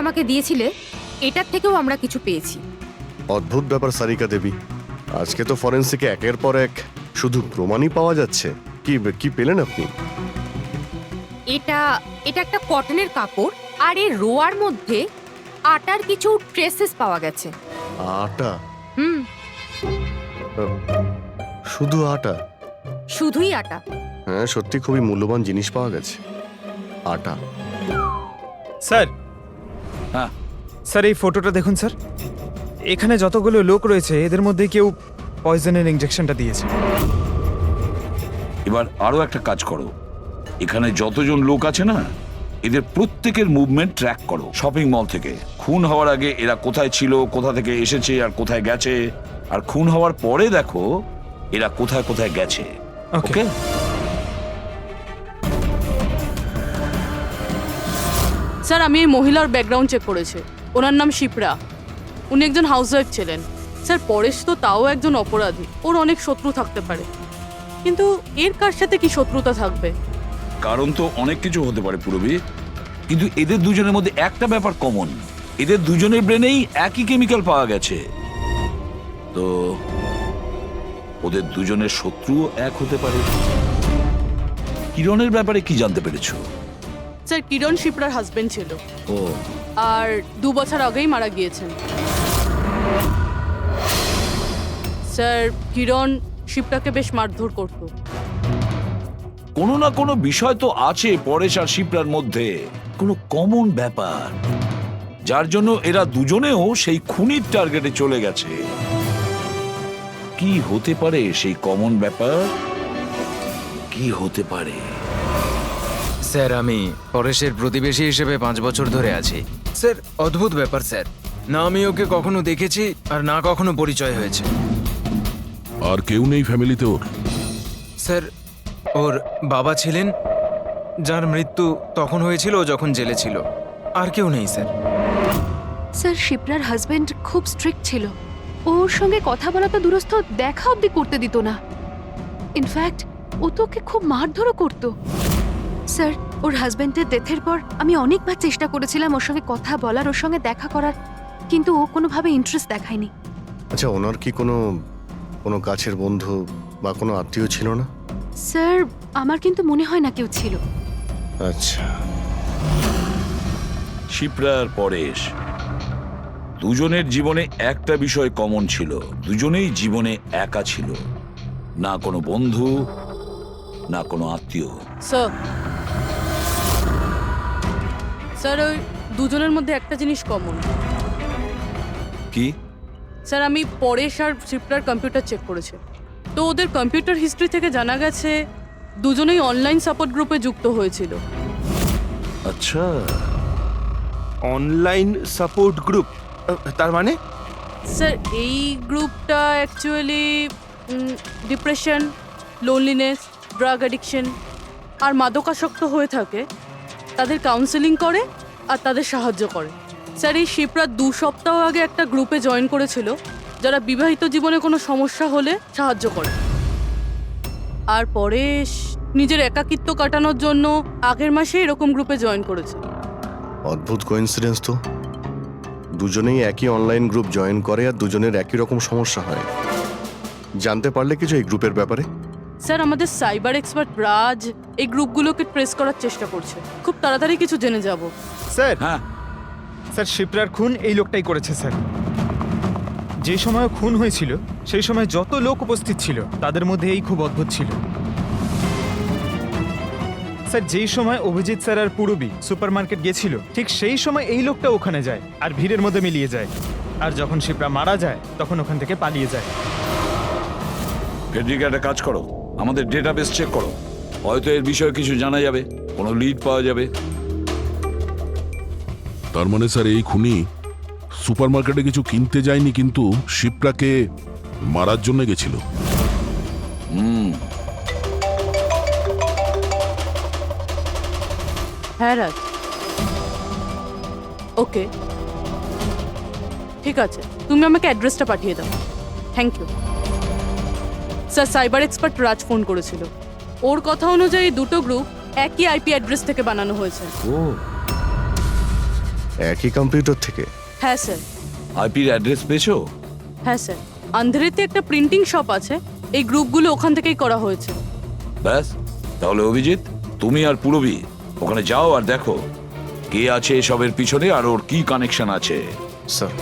আমাকে দিয়েছিলে এটার থেকেও আমরা কিছু পেয়েছি। অদ্ভুত ব্যাপার সারিকা দেবী, আজকে তো ফরেন্সিকে একের পর এক শুধু প্রমাণই পাওয়া যাচ্ছে। কি কি পেলেন আপনি? এটা এটা একটা কটনের কাপড়, আর এর রোয়ার মধ্যে আটার কিছু ট্রেসেস পাওয়া গেছে। আটা? হুম, শুধু আটা? শুধুই আটা। হ্যাঁ, সত্যি খুবই মূল্যবান জিনিস পাওয়া গেছে, আটা। স্যার, হ্যাঁ স্যার এই ফটোটা দেখুন স্যার। এখানে যতগুলো লোক রয়েছে এদের মধ্যে কেউ পয়জনের ইনজেকশনটা দিয়েছে। এবার আরো একটা কাজ করো, এখানে যতজন লোক আছে না এদের প্রত্যেকের মুভমেন্ট ট্র্যাক করো। শপিং মল থেকে খুন হওয়ার আগে এরা কোথায় ছিল, কোথা থেকে এসেছে আর কোথায় গেছে, আর খুন হওয়ার পরে দেখো এরা কোথায় কোথায় গেছে। ওকে? স্যার, আমি এই মহিলার ব্যাকগ্রাউন্ড চেক করেছি। ওনার নাম শিপ্রা, উনি একজন হাউসওয়াইফ ছিলেন। স্যার, পরেশ তো তাও একজন অপরাধী, ওর অনেক শত্রু থাকতে পারে, কিন্তু এর কার সাথে কি শত্রুতা থাকবে? কারণ তো অনেক কিছু হতে পারে পুরবী, কিন্তু এদের দুজনের মধ্যে একটা ব্যাপার কমন, এদের দুজনের ব্রেনেই একই কেমিক্যাল পাওয়া গেছে। তো ওদের দুজনের শত্রুও এক হতে পারে। কিরণের ব্যাপারে কি জানতে পেরেছো? স্যার, কিরণ শিপ্রার হাজবেন্ড ছিল, ও আর 2 বছর আগেই মারা গিয়েছেন। স্যার, কিরণ শিপ্রাকে বেশ মারধর করতো। কোনো না কোনো বিষয় তো আছে পরেশ আর শিপ্রার মধ্যে, কোনো কমন ব্যাপার, যার জন্য এরা দুজনেও সেই খুনির টার্গেটে চলে গেছে। কি হতে পারে সেই কমন ব্যাপার? কি হতে পারে? স্যার, আমি পরেশের প্রতিবেশী হিসেবে 5 বছর ধরে আছি। স্যার, অদ্ভুত ব্যাপার স্যার, না আমি ওকে কখনো দেখেছি আর না কখনো পরিচয় হয়েছে। আর কেউ নেই ফ্যামিলিতে ওর? স্যার, ওর বাবা ছিলেন, যার মৃত্যু তখন হয়েছিল ও যখন জেলে ছিল। আর কেউ নেই স্যার। স্যার, শিপ্রার হাজবেন্ড খুব স্ট্রিক্ট ছিল। ওর সঙ্গে কথা বলা তো দূরস্থ, দেখা অবধি করতে দিত না। ইনফ্যাক্ট ও তো ওকে খুব মারধরও করতো। স্যার, ওর হাজবেন্ডের ডেথের পর আমি অনেকবার চেষ্টা করেছিলাম ওর সঙ্গে কথা বলার, ওর সঙ্গে দেখা করার, কিন্তু ও কোনোভাবে ইন্টারেস্ট দেখায়নি। আচ্ছা, ওনার কি কোনো কোনো কাছের বন্ধু বা কোনো আত্মীয় ছিল না? স্যার, আমার কিন্তু মনে হয় না কেউ ছিল। আচ্ছা, শিপ্রা আর পরেশ দুজনের জীবনে একটা বিষয় কমন ছিল, দুজনেই জীবনে একা ছিল, না কোনো বন্ধু না কোনো আত্মীয়। স্যার, স্যার ওই দুজনের মধ্যে একটা জিনিস কমন। কি? স্যার, আমি পরেশ আর শিপ্রার কম্পিউটার চেক করেছি, তো ওদের কম্পিউটার হিস্ট্রি থেকে জানা গেছে দুজনেই অনলাইন সাপোর্ট গ্রুপে যুক্ত হয়েছিল। আচ্ছা, অনলাইন সাপোর্ট গ্রুপ, তার মানে? স্যার, এই গ্রুপটা actually depression, loneliness, drug addiction আর মাদকাসক্ত হয়ে থাকে তাদের কাউন্সেলিং করে আর তাদের সাহায্য করে। স্যার, এই শিপ্রা 2 সপ্তাহ আগে একটা গ্রুপে জয়েন করেছিল যারা বিবাহিত জীবনে কোনো সমস্যা হলে সাহায্য করে। আর পরেশ নিজের একাকিত্ব কাটানোর জন্য আগের মাসে এরকম গ্রুপে জয়েন করেছে। অদ্ভুত কোইন্সিডেন্স তো, দুজনেই একই অনলাইন গ্রুপ জয়েন করে আর দুজনের একই রকম সমস্যা হয়। জানতে পারলে কিছু এই গ্রুপের ব্যাপারে? স্যার, আমাদের সাইবার এক্সপার্ট রাজ এই গ্রুপগুলোকে ট্রেস করার চেষ্টা করছে, খুব তাড়াতাড়ি কিছু জেনে যাব। স্যার, হ্যাঁ স্যার শিপ্রার খুন এই লোকটাই করেছে স্যার। যে সময় খুন হয়েছিল সেই সময় যত লোক উপস্থিত ছিল তাদের মধ্যে এই খুব অদ্ভুত ছিল। স্যার, যেই সময় অভিজিৎ স্যার আর পূরবী সুপার মার্কেট গেছিল ঠিক সেই সময় এই লোকটা ওখানে যায় আর ভিড়ের মধ্যে মিলিয়ে যায়, আর যখন শিপ্রা মারা যায় তখন ওখান থেকে পালিয়ে যায়। ফেডরিকা, একটা কাজ করো, আমাদের ডেটাবেস চেক করো, হয়তো এর বিষয়ে কিছু জানা যাবে, কোনো লিড পাওয়া যাবে। তার মানে স্যার এই খুনি সুপারমার্কেটে কিছু কিনতে যায়নি, কিন্তু শিপ্রাকে মারার জন্য গেছিল। হ্যাঁ রাজ, ওকে ঠিক আছে, তুমি আমাকে অ্যাড্রেসটা পাঠিয়ে দাও। Thank you sir. Cyber expert Raj phone করেছিল, ওর কথা অনুযায়ী দুটো গ্রুপ একই আইপি অ্যাড্রেস থেকে বানানো হয়েছে। ও একই কম্পিউটার থেকে? হ্যাঁ স্যার। আইপির অ্যাড্রেস পেয়েছো? হ্যাঁ স্যার, আন্ধারেতে একটা প্রিন্টিং শপ আছে, এই গ্রুপগুলো ওখান থেকেই করা হয়েছে। ব্যাস, তাহলে অভিজিৎ তুমি আর পুরবী ওখানে যাও আর দেখো কে আছে এসবের পিছনে আর ওর কি কানেকশন আছে। স্যার,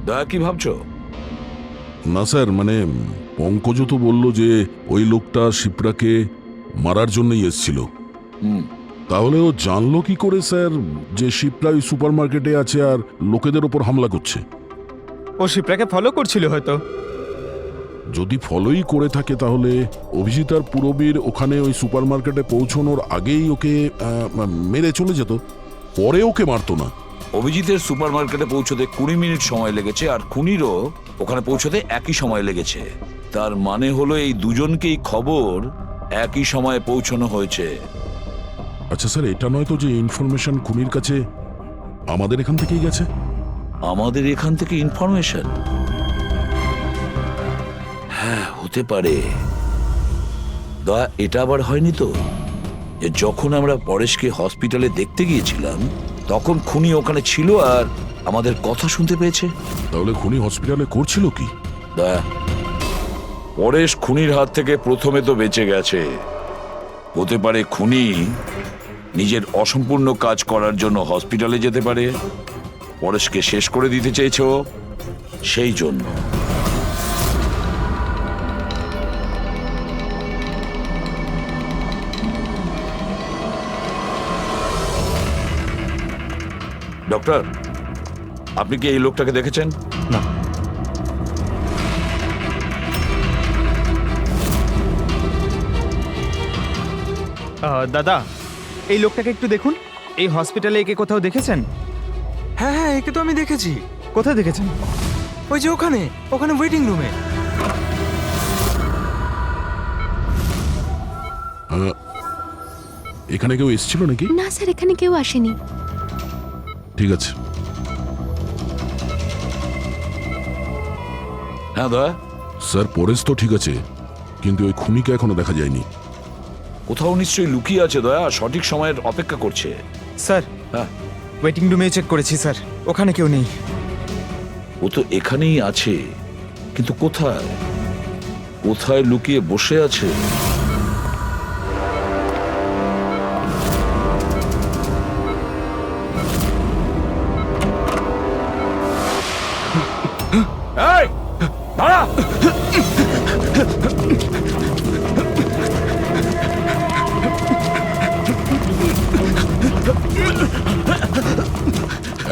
দয়া, কি ভাবছো? না স্যার, মানে পঙ্কজ তো বলল যে ওই লোকটা শিপ্রাকে মারার জন্যই এসেছিল। হুম, তাহলে ও জানলো কি করে স্যার যে শিপ্রা ওই সুপার মার্কেটে আছে আর লোকেদের ওপর হামলা করছে? ও শিপ্রাকে ফলো করছিল হয়তো। যদি ফলোই করে থাকে তাহলে অভিজিৎ আর পুরবীর ওখানে ওই সুপার মার্কেটে পৌঁছানোর আগেই ওকে মেরে চলে যেত, পরে ওকে মারতো না। অভিজিতের সুপার মার্কেটে পৌঁছতে 20 মিনিট সময় লেগেছে আর খুনিরও ওখানে পৌঁছতে একই সময় লেগেছে। তার মানে হলো এই দুজনকেই খবর একই সময়ে পৌঁছানো হয়েছে। আচ্ছা স্যার, এটা নয় তো যে ইনফরমেশন খুনির কাছে আমাদের এখান থেকেই গেছে? আমাদের এখান থেকে ইনফরমেশন? হ্যাঁ, হতে পারে। দয়া, এটা আবার হয়নি তো যে যখন আমরা পরেশকে হসপিটালে দেখতে গিয়েছিলাম তখন খুনি ওখানে ছিল আর আমাদের কথা শুনতে পেয়েছে? তাহলে খুনি হসপিটালে করছিল কি? দয়া, পরেশ খুনির হাত থেকে প্রথমে তো বেঁচে গেছে। হতে পারে খুনি নিজের অসম্পূর্ণ কাজ করার জন্য হসপিটালে যেতে পারে, পরেশকে শেষ করে দিতে চেয়েছ সেই জন্য। ডক্টর, আপনি কি এই লোকটাকে দেখেছেন? না। দাদা, এই লোকটাকে একটু দেখুন। এই হসপিটালে একে কোথাও দেখেছেন? হ্যাঁ হ্যাঁ, একে তো আমি দেখেছি। কোথায় দেখেছেন? ওই যে ওখানে ওখানে ওয়েটিং রুমে। এখানে কেউ এসেছিল নাকি? না স্যার, এখানে কেউ আসেনি। ঠিক আছে। হ্যাঁ দয়া, স্যার, পরেশ তো ঠিক আছে, কিন্তু ওই খুনিকে এখনো দেখা যায়নি। কোথাও নিশ্চয়ই লুকিয়ে আছে দয়া, সঠিক সময়ের অপেক্ষা করছে। স্যার, হ্যাঁ, ওয়েটিং রুমে চেক করেছি স্যার, ওখানে কেউ নেই। ও তো এখানেই আছে, কিন্তু কোথায় কোথায় লুকিয়ে বসে আছে? এই, দাঁড়া!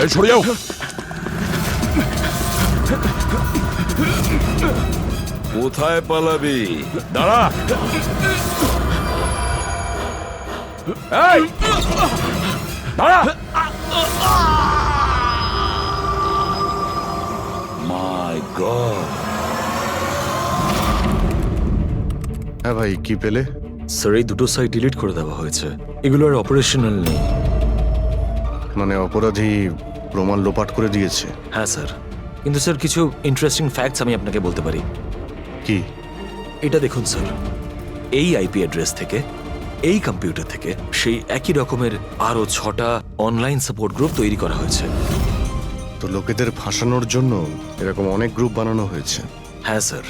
এই, সরে যাও। কোথায় পালাবি? দাঁড়া! এই, দাঁড়া! মাই গড! হ্যাঁ ভাই, কি পেলে? স্যার, এই দুটো সাইট ডিলিট করে দেওয়া হয়েছে, এগুলো আর অপারেশনাল নেই। মানে অপরাধী প্রমাণ লোপাট করে দিয়েছে? হ্যাঁ স্যার, কিন্তু স্যার কিছু ইন্টারেস্টিং ফ্যাক্টস আমি আপনাকে বলতে পারি। কি? এটা দেখুন স্যার, এই আইপি অ্যাড্রেস থেকে, এই কম্পিউটার থেকে সেই একই রকমের আরও 6টা অনলাইন সাপোর্ট গ্রুপ তৈরি করা হয়েছে। তো লোকেদের ফাঁসানোর জন্য এরকম অনেক গ্রুপ বানানো হয়েছে? হ্যাঁ স্যার,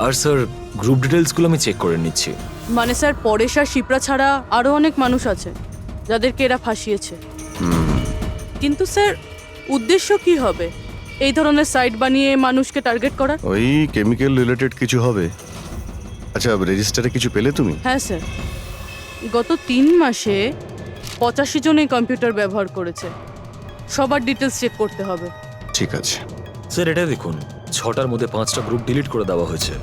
আর স্যার গ্রুপ ডিটেলসগুলো আমি চেক করে নিচ্ছি। মানে স্যার, পরেশ আর শিপ্রা ছাড়া আরও অনেক মানুষ আছে যাদেরকে এরা ফাঁসিয়েছে। কিন্তু স্যার, উদ্দেশ্য কি হবে এই ধরনের সাইট বানিয়ে মানুষকে টার্গেট করার? ওই কেমিক্যাল রিলেটেড কিছু হবে। আচ্ছা, রেজিস্টারে কিছু পেলে তুমি? হ্যাঁ স্যার, গত 3 মাসে 85 জন এই কম্পিউটার ব্যবহার করেছে। সবার ডিটেলস চেক করতে হবে। ঠিক আছে। স্যার, এটা দেখুন, 6টার মধ্যে 5টা গ্রুপ ডিলিট করে দেওয়া হয়েছে,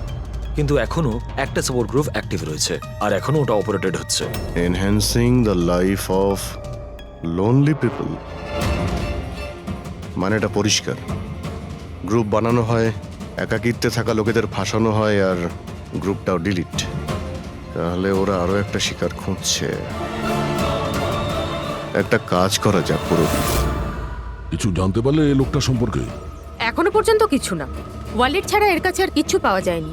কিন্তু এখনো একটা সাপোর্ট গ্রুপ অ্যাক্টিভ রয়েছে আর এখনো ওটা অপারেটেড হচ্ছে। Enhancing the life of lonely people, মানে এটা পরিষ্কার। গ্রুপ বানানো হয়, একাকিত্বে থাকা লোকেদের ফাঁসানো হয়, আর গ্রুপটাও ডিলিট। তাহলে ওরা আরো একটা শিকার খুঁজছে। একটা কাজ করা যাক পুরো। কিছু জানতে পারলে এই লোকটা সম্পর্কে? এখনো পর্যন্ত কিছু না। ওয়ালেট ছাড়া এর কাছে আর কিচ্ছু পাওয়া যায়নি,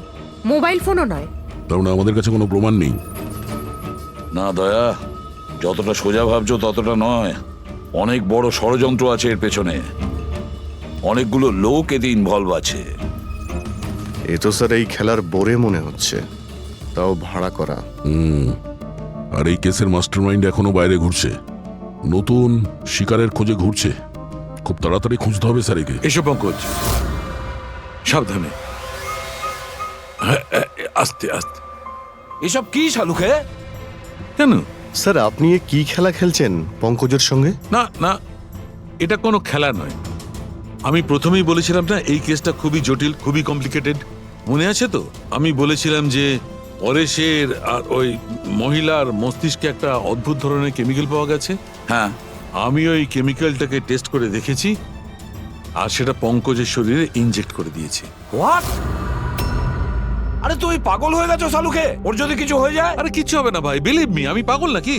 মোবাইল ফোনও নয়। তার মানে আমাদের কাছে কোনো প্রমাণ নেই? না দয়া, যতটা সোজা ভাবছো ততটা নয়, অনেক বড় ষড়যন্ত্র আছে এর পেছনে, অনেকগুলো লোক এতে ইনভলভ আছে। এ তো স্যার এই খেলার বোরে মনে হচ্ছে, তাও ভাড়া করা। আর এই কেসের মাস্টারমাইন্ড এখনো বাইরে ঘুরছে, নতুন শিকারের খোঁজে ঘুরছে। খুব তাড়াতাড়ি খুঁজতে হবে স্যার একে। এসো পঙ্কজ, সাবধানে, আস্তে আস্তে। এসব কি শালুকে? কেন? স্যার আপনি এ কি খেলা খেলছেন পঙ্কজের সঙ্গে? না না, এটা কোনো খেলা নয়। আমি প্রথমেই বলেছিলাম না এই কেসটা খুবই জটিল, খুবই কমপ্লিকেটেড। মনে আছে তো? আমি বলেছিলাম যে পরেশের আর ওই মহিলার মস্তিষ্কে একটা অদ্ভুত ধরনের কেমিক্যাল পাওয়া গেছে। হ্যাঁ, আমি ওই কেমিক্যালটাকে টেস্ট করে দেখেছি, আর সেটা পঙ্কজের শরীরে ইনজেক্ট করে দিয়েছি। হোয়াট? আরে তুমি পাগল হয়ে গেছো শালুকে? ওর যদি কিছু হয়ে যায়? আরে কিচ্ছু হবে না ভাই, বিলিভ মি, আমি পাগল নাকি?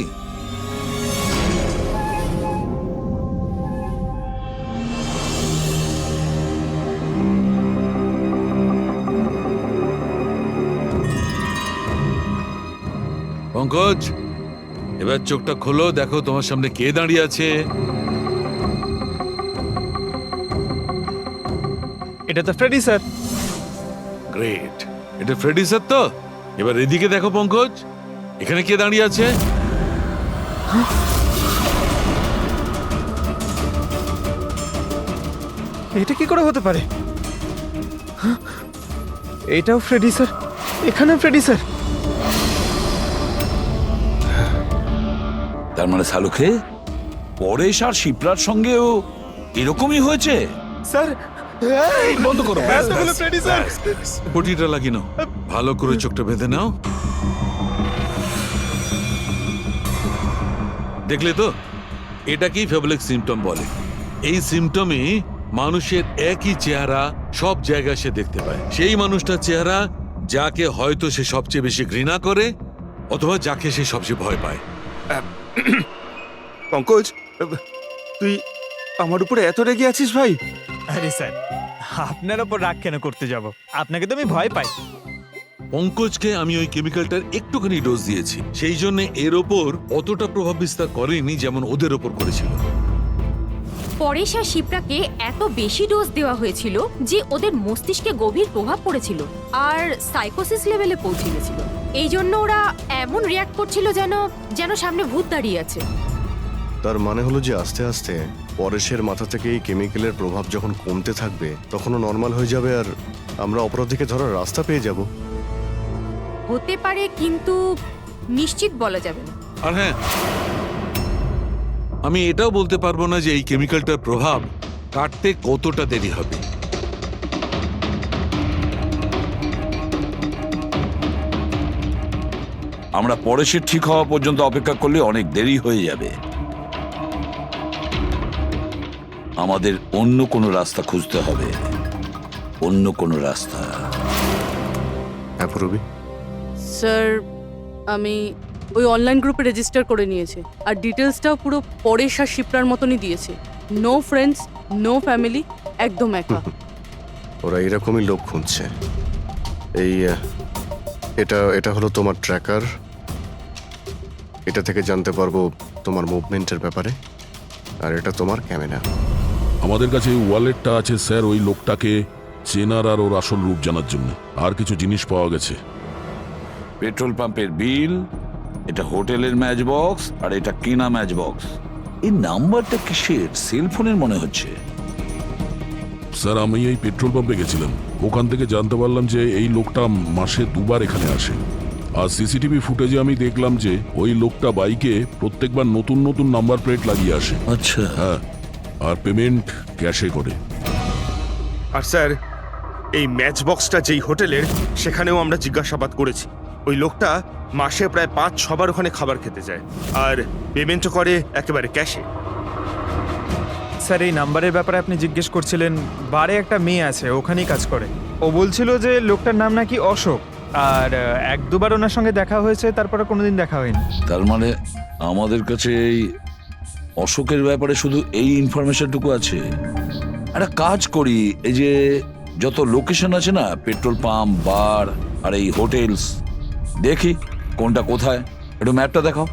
পঙ্কজ, এবার চোখটা খোলো, দেখো তোমার সামনে কে দাঁড়িয়ে আছে। এটা তো ফ্রেডি স্যার। গ্রেট, এটা ফ্রেডি স্যার তো? এবার এদিকে দেখো পঙ্কজ, এখানে কে দাঁড়িয়ে আছে? এটা কি করে হতে পারে? এটাও ফ্রেডি স্যার, এখানেও ফ্রেডি স্যার। তার মানে শালুকে পরেশ আর শিপ্রার সঙ্গেও এরকমই হয়েছে? স্যার বন্ধ করো, এতগুলো ফ্রেডি স্যার। পটিটা লাগিয়ে নাও, ভালো করে চোখটা বেঁধে নাও। দেখলে তো, এটাকেই ফেবলিক সিমটম বলে। এই সিমটমে মানুষের একই চেহারা সব জায়গায় সে দেখতে পায়। সেই মানুষটার চেহারা যাকে হয়তো সে সবচেয়ে বেশি ঘৃণা করে, অথবা যাকে সে সবচেয়ে ভয় পায়। পঙ্কজ, তুই আমার উপরে এত রেগে আছিস ভাই? আরে স্যার, আপনার ওপর রাগ কেন করতে যাব? আপনাকে তো আমি ভয় পাই। পঙ্কজকে আমি ওই কেমিক্যালটার একটুখানি ডোজ দিয়েছি, সেই জন্য এর ওপর অতটা প্রভাব বিস্তার করেনি যেমন ওদের ওপর করেছিল। পরেশ আর শিপ্রাকে এত বেশি ডোজ দেওয়া হয়েছিল যে ওদের মস্তিষ্কে গভীর প্রভাব পড়েছিল আর সাইকোসিস লেভেলে পৌঁছে গেছিল। এই জন্য ওরা এমন রিয়াক্ট করছিল যেন যেন সামনে ভূত দাঁড়িয়ে আছে। তার মানে হলো যে আস্তে আস্তে পরেশের মাথা থেকে এই কেমিক্যালের প্রভাব যখন কমতে থাকবে তখনও নর্মাল হয়ে যাবে, আর আমরা অপরাধীকে ধরার রাস্তা পেয়ে যাব। হতে পারে, কিন্তু নিশ্চিত বলা যাবে না। আর হ্যাঁ, আমি এটাও বলতে পারবো না যে এই কেমিক্যালটার প্রভাব কাটতে কতটা দেরি হবে। আমরা পরেশের ঠিক হওয়া পর্যন্ত অপেক্ষা করলে অনেক দেরি হয়ে যাবে। আমাদের অন্য কোনো রাস্তা খুঁজতে হবে, অন্য কোনো রাস্তা। হ্যাঁ পূরবী, স্যার আমি ওই অনলাইন গ্রুপে রেজিস্টার করে নিয়েছি, আর ডিটেলসটাও পুরো পরেশ আর শিপ্রার মতনই দিয়েছে। নো ফ্রেন্ডস, নো ফ্যামিলি, একদম একা। ওরা এরকমই লোক খুঁজছে। এই এটা এটা হলো তোমার ট্র্যাকার। এটা থেকে জানতে পারবো তোমার মুভমেন্টের ব্যাপারে, আর এটা তোমার ক্যামেরা। আমাদের কাছে এই ওয়ালেটটা আছে স্যার, ওই লোকটাকে চেনার আর ওর আসল রূপ জানার জন্য। আর কিছু জিনিস পাওয়া গেছে। পেট্রোল পাম্পের বিল, এটা হোটেলের ম্যাচ বক্স, আর এটা কেনা ম্যাচ বক্স। এই নাম্বারটা কিসের? সেলফোনের মনে হচ্ছে। স্যার আমি এই পেট্রোল পাম্পে গেছিলাম, ওখান থেকে জানতে পারলাম যে এই লোকটা মাসে 2 বার এখানে আসে। আর সিসিটিভি ফুটেজে আমি দেখলাম যে ওই লোকটা বাইকে প্রত্যেকবার নতুন নতুন নাম্বার প্লেট লাগিয়ে আসে। আচ্ছা, হ্যাঁ, আর পেমেন্ট ক্যাশে করে। আর স্যার এই ম্যাচ বক্সটা যেই হোটেলের, সেখানেও আমরা জিজ্ঞাসাবাদ করেছি। ওই লোকটা মাসে প্রায় 5-6 বার ওখানে খাবার খেতে যায়, আর পেমেন্টও করে একেবারে ক্যাশে। স্যার এই নাম্বারের ব্যাপারে আপনি জিজ্ঞেস করছিলেন, বারে একটা মেয়ে আছে ওখানেই কাজ করে। ও বলছিল যে লোকটার নাম নাকি অশোক, আর 1-2 বার ওনার সঙ্গে দেখা হয়েছে, তারপরে কোনোদিন দেখা হয়নি। তার মানে আমাদের কাছে এই অশোকের ব্যাপারে শুধু এই ইনফরমেশনটুকু আছে। একটা কাজ করি, এই যে যত লোকেশন আছে না, পেট্রোল পাম্প, বার আর এই হোটেলস, দেখি কোনটা কোথায়। একটু ম্যাপটা দেখাও।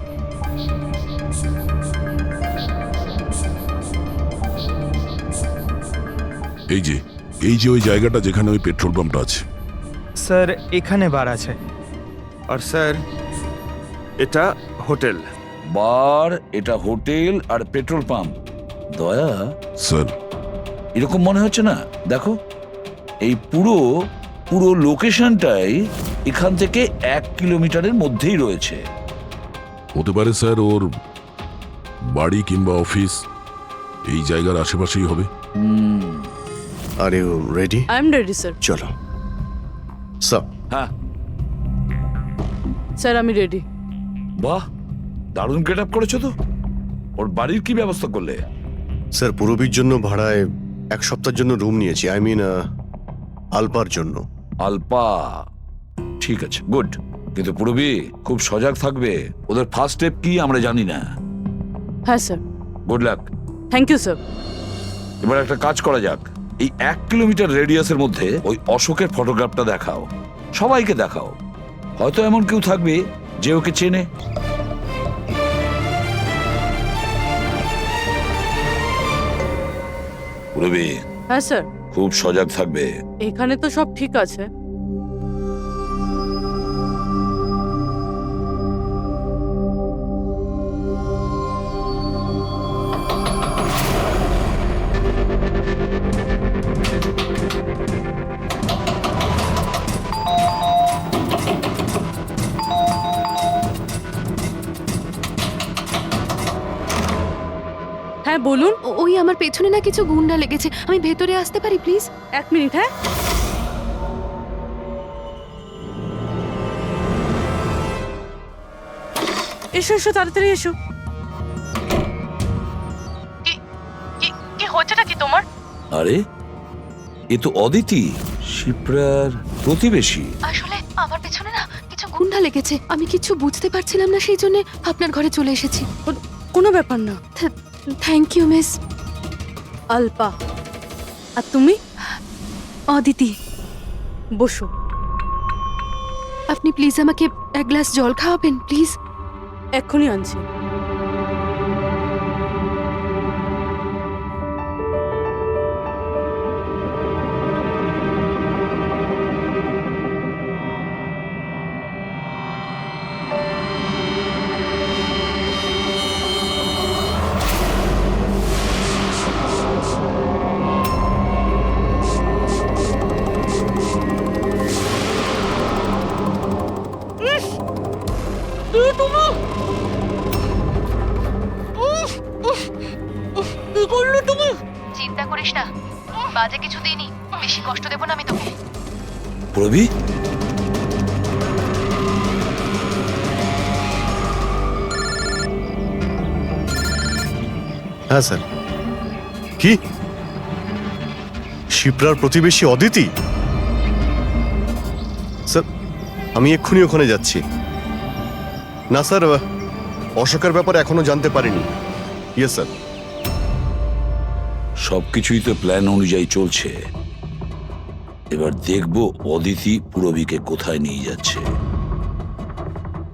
এই যে ওই জায়গাটা যেখানে ওই পেট্রোল পাম্পটা আছে। স্যার এখানে বার আছে। আর স্যার এটা হোটেল। বার, এটা হোটেল আর পেট্রোল পাম্প। দয়া, স্যার এরকম মনে হচ্ছে না? দেখো, এই পুরো পুরো লোকেশনটাই এখান থেকে 1 কিলোমিটারের মধ্যেই রয়েছে। হতে পারে স্যার ওর বাড়ি কিংবা অফিস এই জায়গার আশেপাশেই হবে। Are you ready? I am ready sir. চলো স্যার। হ্যাঁ, স্যার আমি রেডি। বাহ, দারুণ গেট আপ করেছো তো। ওর বাড়ির কি ব্যবস্থা করলে? স্যার পূরবীর জন্য ভাড়ায় 1 সপ্তাহের জন্য রুম নিয়েছি, আই মিন আলপার জন্য। আলপা, ঠিক আছে, গুড। কিন্তু পূরবী খুব সজাগ থাকবে। ওদের ফার্স্ট স্টেপ কি আমরা জানি না। হ্যাঁ sir. Good luck. Thank you sir. এবার একটা কাজ করা যাক, এই 1 কিলোমিটার রেডিয়াসের মধ্যে ওই অশোকের ফটোগ্রাফটা দেখাও, সবাইকে দেখাও। হয়তো এমন কেউ থাকবে যে ওকে চেনে। পূরবী হ্যাঁ স্যার। খুব সজাগ থাকবে। এখানে তো সব ঠিক আছে। হ্যাঁ বলুন। ওই আমার পেছনে না কিছু গুন্ডা লেগেছে, আমি ভেতরে আসতে পারি প্লিজ? 1 মিনিট। হ্যাঁ এসো এসো, তাড়াতাড়ি এসো। কি হচ্ছেটা কি তোমার? আরে, এ তো অদিতি, শিপ্রার প্রতিবেশী। আসলে আমার পেছনে না কিছু গুন্ডা লেগেছে, আমি কিছু বুঝতে পারছিলাম না, সেই জন্য আপনার ঘরে চলে এসেছি। কোনো ব্যাপার না। Thank you miss. আলপা, আর তুমি? অদিতি। বসো। আপনি প্লিজ আমাকে 1 গ্লাস জল খাওয়াবেন প্লিজ? এক্ষুনি আনছি। চিন্তা করিস না, বাজে কিছু দিইনি, বেশি কষ্ট দেব না আমি তোকে। পূরবী, হ্যাঁ স্যার। কি শিপ্রার প্রতিবেশী অদিতি? স্যার আমি এক্ষুনি ওখানে যাচ্ছি। না স্যার, অশোকের ব্যাপারে এখনো জানতে পারিনি। Yes sir. সবকিছুই তো প্ল্যান অনুযায়ী চলছে। এবার দেখব অদিতি পূরবীকে কোথায় নিয়ে যাচ্ছে।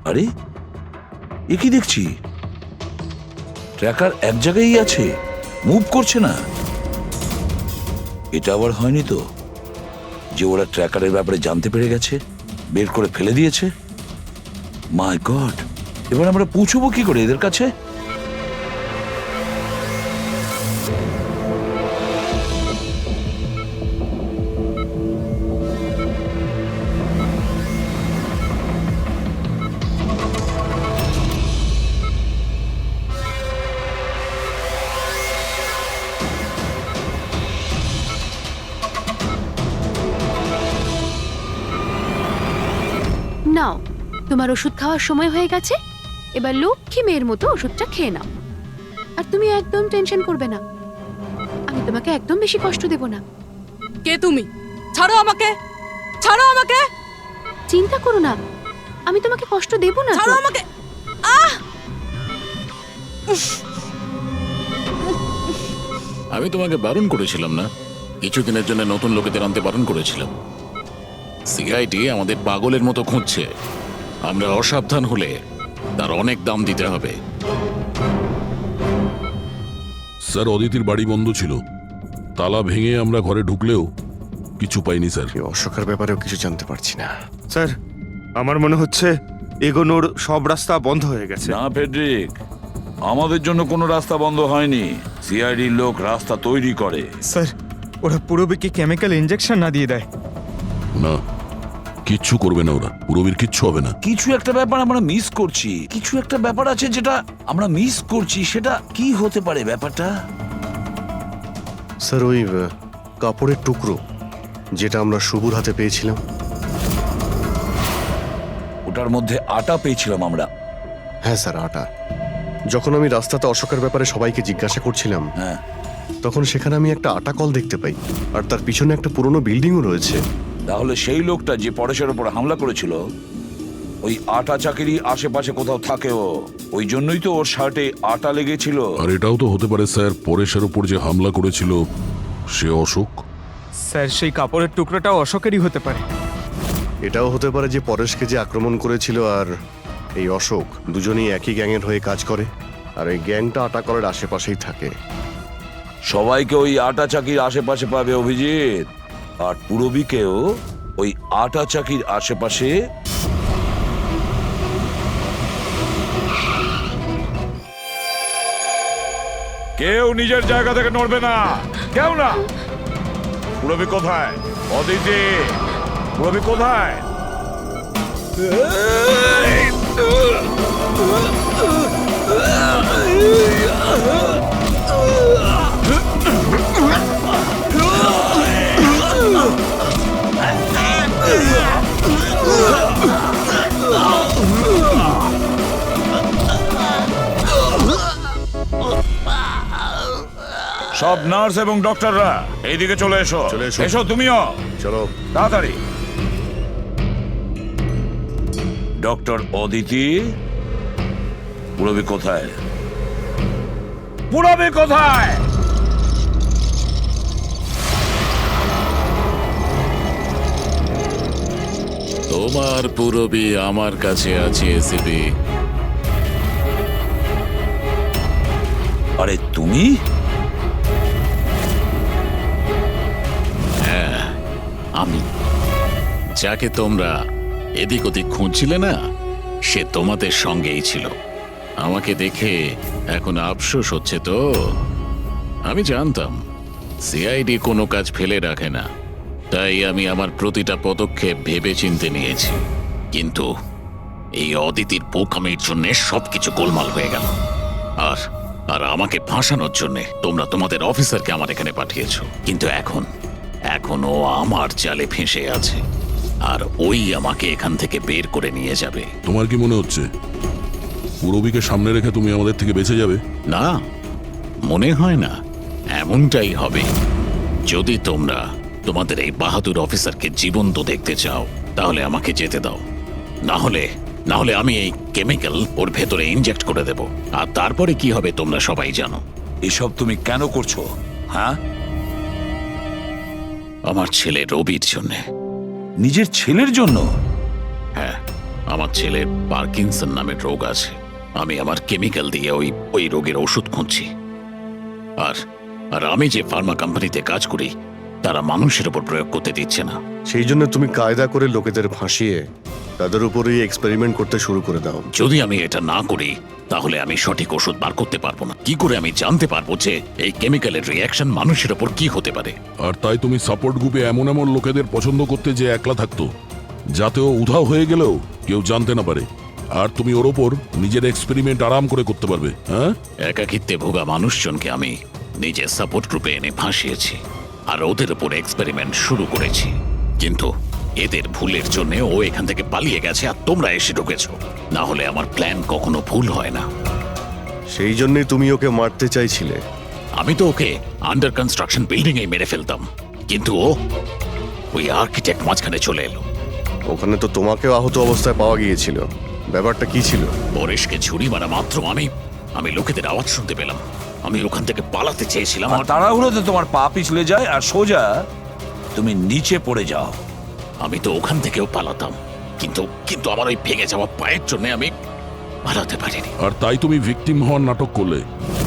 আরে, এ কি দেখছি, ট্র্যাকার এক জায়গায় আছে, মুভ করছে না। এটা আবার হয়নি তো যে ওরা ট্র্যাকারের ব্যাপারে জানতে পেরে গেছে, বের করে ফেলে দিয়েছে? মাই গড, এবার আমরা পৌঁছবো কি করে এদের কাছে? নাও, তোমার ওষুধ খাওয়ার সময় হয়ে গেছে, এবার লক্ষ্মী মেয়ের মতো ওষুধটা খেয়ে নাও। আর তুমি একদম টেনশন করবে না, আমি তোমাকে একদম বেশি কষ্ট দেব না। কে তুমি? ছাড়ো আমাকে, ছাড়ো আমাকে। চিন্তা করো না, আমি তোমাকে কষ্ট দেব না। ছাড়ো আমাকে। আহ! আমি তোমাকে বারণ করেছিলাম না? কিছুদিনের জন্য নতুন লোকেদের আনতে বারণ করেছিলাম। সিআইডি আমাদের পাগলের মতো খুঁজছে। আমরা অসাবধান হলে তার অনেক দাম দিতে হবে। স্যার অদিতির বাড়ি বন্ধ ছিল, তালা ভেঙে আমরা ঘরে ঢুকলেও কিছু পাইনি স্যার। এই অশোকের ব্যাপারেও কিছু জানতে পারছি না। স্যার আমার মনে হচ্ছে এগোনোর সব রাস্তা বন্ধ হয়ে গেছে। না ফেডরিক, আমাদের জন্য কোনো রাস্তা বন্ধ হয়নি। সিআইডির লোক রাস্তা তৈরি করে। স্যার ওরা পুরোবিকে কেমিক্যাল ইনজেকশন না দিয়ে দেয়? না, কিচ্ছু করবে না ওরা, পুরবীর কিচ্ছু হবে না। কিছু একটা ব্যাপার আমরা মিস করছি, কিছু একটা ব্যাপার আছে যেটা আমরা মিস করছি। সেটা কি হতে পারে ব্যাপারটা? স্যার ওই কাপড়ের টুকরো যেটা আমরা শুভর হাতে পেয়েছিলাম। ওটার মধ্যে আটা পেয়েছিলাম আমরা। হ্যাঁ স্যার, আটা। যখন আমি রাস্তাতে অশোকের ব্যাপারে সবাইকে জিজ্ঞাসা করছিলাম, হ্যাঁ, তখন সেখানে আমি একটা আটা কল দেখতে পাই, আর তার পিছনে একটা পুরনো বিল্ডিংও রয়েছে। তাহলে সেই লোকটা যে পরেশের উপর হামলা করেছিল, ওই আটা চাকিরই আশেপাশে কোথাও থাকে ও। ওই জন্যই তো ওর শার্টে আটা লেগেছিল। আর এটাও তো হতে পারে স্যার, পরেশের উপর যে হামলা করেছিল সে অশোক। স্যার সেই কাপড়ের টুকরোটাও অশোকেরই হতে পারে। এটাও হতে পারে যে পরেশকে যে আক্রমণ করেছিল আর এই অশোক দুজনেই একই গ্যাংয়ের হয়ে কাজ করে, আর এই গ্যাংটা আটা কলের আশেপাশেই থাকে। সবাইকে ওই আটা চাকির আশেপাশে পাবে অভিজিৎ, আর পুরবীকেও ওই আটা চাকির আশেপাশে। কেউ নিজের জায়গা থেকে নড়বে না, কেউ না। পুরবী কোথায়? অদিতি, পুরবী কোথায়? সব নার্স এবং ডক্টররা এইদিকে চলে এসো। চলে এসো। এসো তুমিও, চলো তাড়াতাড়ি। ডক্টর অদিতি, পুরবী কোথায়? পুরবী কোথায়? তোমার পুরবী আমার কাছে আছে এসিপি। আরে তুমি? আমি যাকে তোমরা এদিক ওদিক খুঁজছিলে না, সে তোমাদের সঙ্গেই ছিল। আমাকে দেখে এখন আফসোস হচ্ছে তো? আমি জানতাম সিআইডি কোনো কাজ ফেলে রাখে না, তাই আমি আমার প্রতিটা পদক্ষেপ ভেবে চিন্তে নিয়েছি। কিন্তু এই অদিতির বোকামির জন্য সবকিছু গোলমাল হয়ে গেল। আর আর আমাকে ফাঁসানোর জন্য তোমরা তোমাদের অফিসারকে আমার এখানে পাঠিয়েছো। কিন্তু এখন ও আমার জালে ফেঁসে আছে, আর ওই আমাকে এখান থেকে বের করে নিয়ে যাবে। তোমার কি মনে হচ্ছে পুরবীকে সামনে রেখে তুমি আমাদের থেকে বেঁচে যাবে? না, মনে হয় না। এমনটাই হবে। যদি তোমরা তোমাদের এই বাহাদুর অফিসারকে জীবন্ত দেখতে চাও, তাহলে আমাকে যেতে দাও। না হলে আমি এই কেমিক্যাল ওর ভেতরে ইনজেক্ট করে দেব। আর তারপরে কি হবে তোমরা সবাই জানো। এসব তুমি কেন করছো? হ্যাঁ, আমার ছেলে রবির জন্য। নিজের ছেলের জন্য? হ্যাঁ, আমার ছেলের পার্কিনসন নামের রোগ আছে। আমি আমার কেমিক্যাল দিয়ে ওই রোগের ওষুধ খুঁজছি। আর আমি যে ফার্মা কোম্পানিতে কাজ করি, তারা মানুষের উপর প্রয়োগ করতে দিচ্ছে না। সেই জন্য তুমি কায়দা করে লোকেদের ভাসিয়ে তাদের উপরেই এক্সপেরিমেন্ট করতে শুরু করে দাও। যদি আমি এটা না করি, তাহলে আমি সঠিক ওষুধ বার করতে পারবো না। কি করে আমি জানতে পারবো যে এই কেমিক্যালের রিঅ্যাকশন মানুষের উপর কি হতে পারে? আর তাই তুমি সাপোর্ট গ্রুপে এমন এমন লোকেদের পছন্দ করতে যে একলা থাকতো, যাতে ও উধাও হয়ে গেলেও কেউ জানতে না পারে, আর তুমি ওর ওপর নিজের এক্সপেরিমেন্ট আরাম করে করতে পারবে। হ্যাঁ, একাকিত্বে ভোগা মানুষজনকে আমি নিজের সাপোর্ট গ্রুপে এনে ফাঁসিয়েছি, আর ওদের উপর এক্সপেরিমেন্ট শুরু করেছি। কিন্তু এদের ভুলের জন্য ও এখান থেকে পালিয়ে গেছে, আর তোমরা এসে ঢুকেছো। না হলে আমার প্ল্যান কখনো ভুল হয় না। সেই জন্যই তুমি ওকে মারতে চাইছিলে। আমি তো ওকে আন্ডার কনস্ট্রাকশন বিল্ডিং এ মেরে ফেলতাম, কিন্তু ওই আর্কিটেক্ট মাঝখানে চলে এলো। ওখানে তো তোমাকেও আহত অবস্থায় পাওয়া গিয়েছিল। ব্যাপারটা কি ছিল? পরেশকে ছুরি মারা মাত্র আমি লোকেদের আওয়াজ শুনতে পেলাম। আমি ওখান থেকে পালাতে চেয়েছিলাম, আর তাড়াহুড়োতে তোমার পা পিছলে যায় আর সোজা তুমি নিচে পড়ে যাও। আমি তো ওখান থেকেও পালাতাম, কিন্তু আমার ওই ভেঙে যাওয়া পায়ের জন্য আমি পালাতে পারিনি। আর তাই তুমি ভিকটিম হওয়ার নাটক করলে,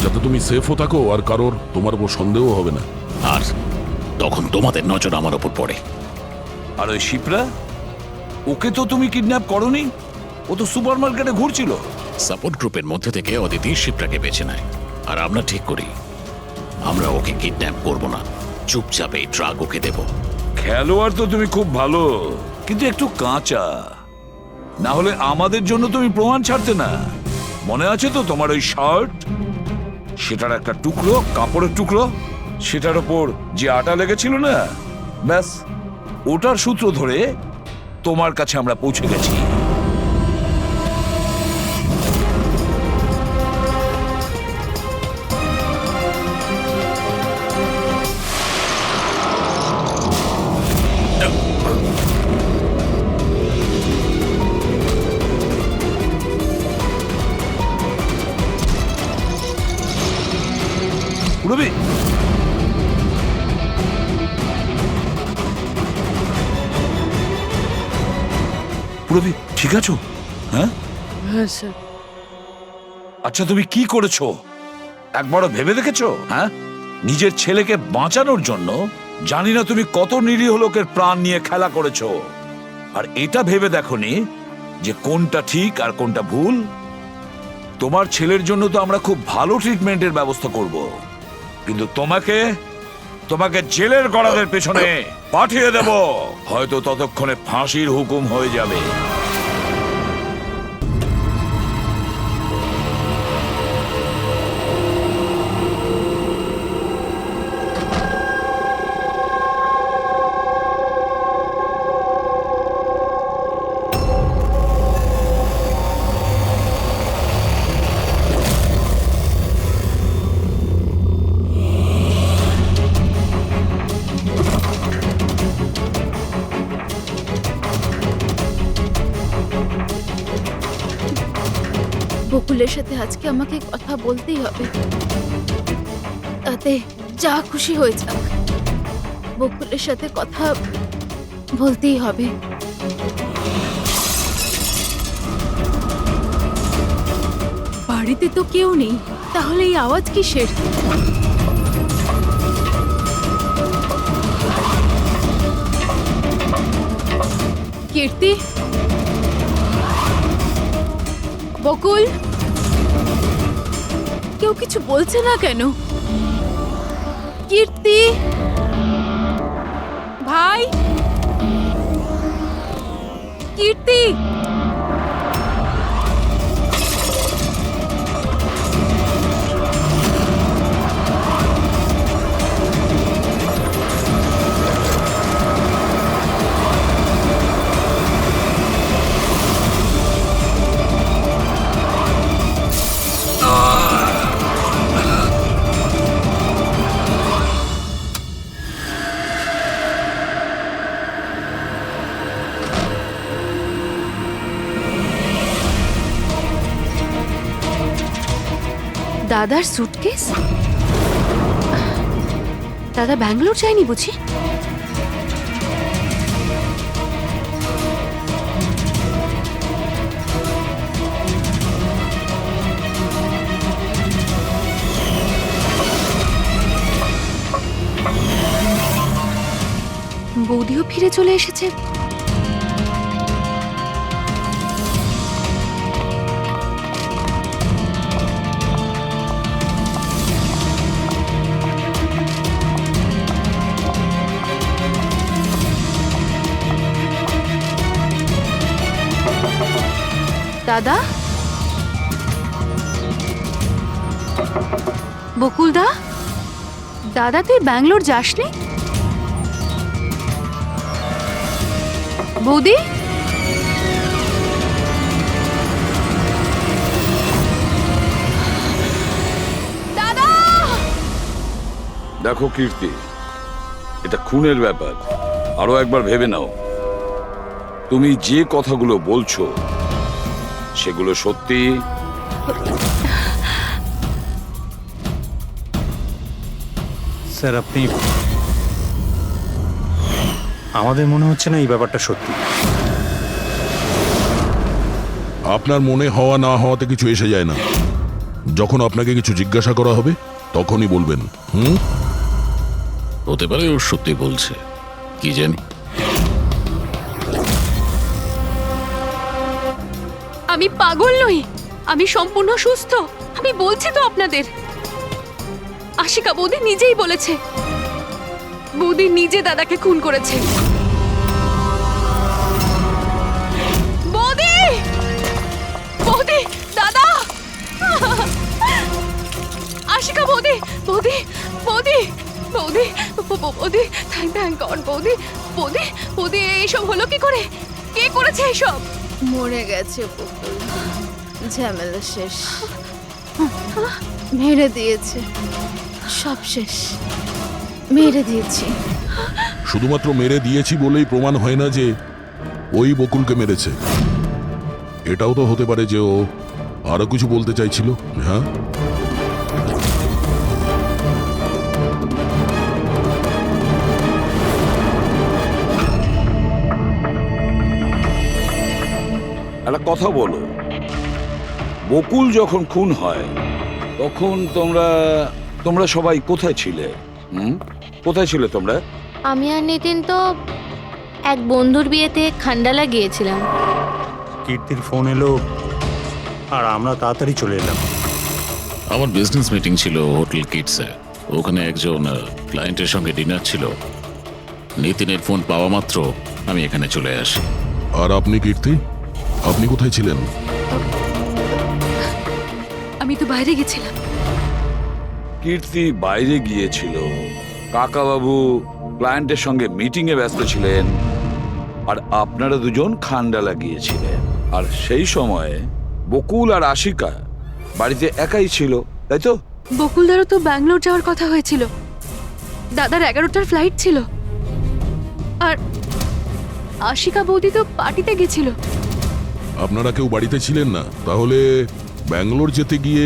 যাতে তুমি সেফও থাকো আর কারোর তোমার উপর সন্দেহ হবে না। আর তখন তোমাদের নজর আমার ওপর পড়ে। আর ওই শিপ্রা, ওকে তো তুমি কিডন্যাপ করনি, ও তো সুপার মার্কেটে ঘুরছিল। সাপোর্ট গ্রুপের মধ্যে থেকে অদিতি শিপ্রাকে বেছে নেয়, আর আমরা ঠিক করি আমরা ওকে কিডন্যাপ করব না, চুপচাপ এই ট্রাক ওকে দেব। খেলোয়াড় তো তুমি খুব ভালো, কিন্তু একটু কাঁচা, না হলে আমাদের জন্য তুমি প্রমাণ ছাড়তে না। মনে আছে তো তোমার ওই শার্ট, সেটার একটা টুকরো, কাপড়ের টুকরো, সেটার ওপর যে আটা লেগেছিল না, ব্যাস ওটার সূত্র ধরে তোমার কাছে আমরা পৌঁছে গেছি। রবি, রবি ঠিক আছো? হ্যাঁ হ্যাঁ স্যার। আচ্ছা, তুমি কি করেছো একবারও ভেবে দেখেছো? হ্যাঁ, নিজের ছেলেকে বাঁচানোর জন্য জানি না তুমি কত নিরীহ লোকের প্রাণ নিয়ে খেলা করেছো, আর এটা ভেবে দেখোনি যে কোনটা ঠিক আর কোনটা ভুল। তোমার ছেলের জন্য তো আমরা খুব ভালো ট্রিটমেন্টের ব্যবস্থা করব, কিন্তু তোমাকে জেলের গড়াদের পেছনে পাঠিয়ে দেব, হয়তো ততক্ষণে ফাঁসির হুকুম হয়ে যাবে। বকুলের সাথে আজকে আমাকে কথা বলতেই হবে, তাতে যা খুশি হয়ে যাক, বকুলের সাথে কথা বলতেই হবে। বাড়িতে তো কেউ নেই, তাহলে এই আওয়াজ কিসের? কীর্তি, বকুল, কেউ কিছু বলছে না কেন? কীর্তি ভাই, কীর্তি, দাদার সুটকেস? দাদা ব্যাঙ্গালোর যায়নি বুঝি? বৌদিও ফিরে চলে এসেছে। দাদা, বকুলদা, দাদা তুই ব্যাঙ্গালোর যাসনি? বৌদি, দাদা! দেখো কীর্তি, এটা খুনের ব্যাপার, আরো একবার ভেবে নাও। তুমি যে কথাগুলো বলছো সেগুলো সত্যি? স্যার, আপনি, আমাদের মনে হচ্ছে না এই ব্যাপারটা সত্যি। আপনার মনে হওয়া না হওয়াতে কিছু এসে যায় না। যখন আপনাকে কিছু জিজ্ঞাসা করা হবে তখনই বলবেন। হতে পারে ও সত্যি বলছে, কি জানি। আমি পাগল নই, আমি সম্পূর্ণ সুস্থ। আমি বলছি তো আপনাদের, আশিকা বৌদি নিজেই বলেছে, বৌদি নিজে দাদাকে খুন করেছে। বৌদি, বৌদি, দাদা, আশিকা বৌদি, বৌদি, বৌদি, বৌদি, বৌদি, থ্যাংক গড বৌদি, বৌদি, বৌদি, এইসব হলো কি করে? কে করেছে এইসব? মরে গেছে বকুল, ঝামেলা শেষ, মেরে দিয়েছে, সব শেষ, মেরে দিয়েছি। শুধুমাত্র মেরে দিয়েছি বলেই প্রমাণ হয় না যে ওই বকুলকে মেরেছে। এটাও তো হতে পারে যে ও আরো কিছু বলতে চাইছিল। হ্যাঁ, একটা কথা বলো, বকুল যখন খুন হয় তখন তোমরা সবাই কোথায় ছিলে? কোথায় ছিলে তোমরা? আমি আর নিতিন তো এক বন্ধুর বিয়েতে খান্ডালা গিয়েছিলাম। কীর্তির ফোন এলো আর আমরা তাড়াতাড়ি চলে এলাম। আমার বিজনেস মিটিং ছিল হোটেল কিটসে। ওখানে একজন ক্লায়েন্টের সঙ্গে ডিনার ছিল। নিতিনের ফোন পাওয়া মাত্র আমি এখানে চলে আসি। আর আপনি কীর্তি, আপনি কোথায় ছিলেন? আমি তো বাইরে গেছিলাম। কীর্তি বাইরে গিয়েছিল, কাকাবাবু ক্লায়েন্টের সঙ্গে মিটিং এ ব্যস্ত ছিলেন, আর আপনারা দুজন খান্ডালা গিয়েছিলেন। আর সেই সময় বকুল আর আশিকা বাড়িতে একাই ছিল, তাই তো? বকুলদারও তো ব্যাঙ্গালোর যাওয়ার কথা হয়েছিল, দাদার 11টার ফ্লাইট ছিল, আর আশিকা বৌদি তো পার্টিতে গেছিল। আপনারা কেউ বাড়িতে ছিলেন না? তাহলে ব্যাঙ্গালোর যেতে গিয়ে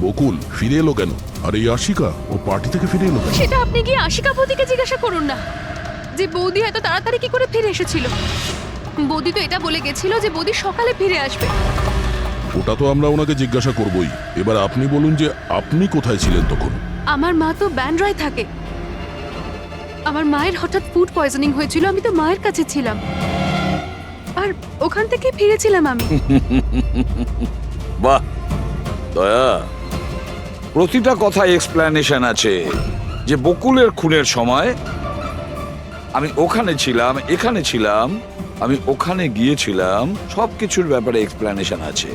বকুল ফিরে এলো কেন? আর এই আশিকা ও পার্টি থেকে ফিরে এলো কেন? সেটা আপনি গিয়ে আশিকা বৌদিকে জিজ্ঞাসা করুন না, যে বৌদি এত তাড়াতাড়ি কি করে ফিরে এসেছিল। বৌদি তো এটা বলে গেছিল যে বৌদি সকালে ফিরে আসবে। ওটা তো আমরা ওনাকে জিজ্ঞাসা করবই। এবার আপনি বলুন যে আপনি কোথায় ছিলেন তখন? আমার মা তো ব্যান্ড্রায় থাকে, আমার মায়ের হঠাৎ ফুড পয়জনিং হয়েছিল, আমি তো মায়ের কাছে ছিলাম, আর ওখান থেকে ফিরেছিলাম আমি। বাহ দয়া, প্রতিটা কথা এক্সপ্লেনেশন আছে। যে বকুলের খুনের সময় আমি ওখানে ছিলাম, এখানে ছিলাম, আমি ওখানে গিয়েছিলাম, সবকিছুর ব্যাপারে এক্সপ্লেনেশন আছে।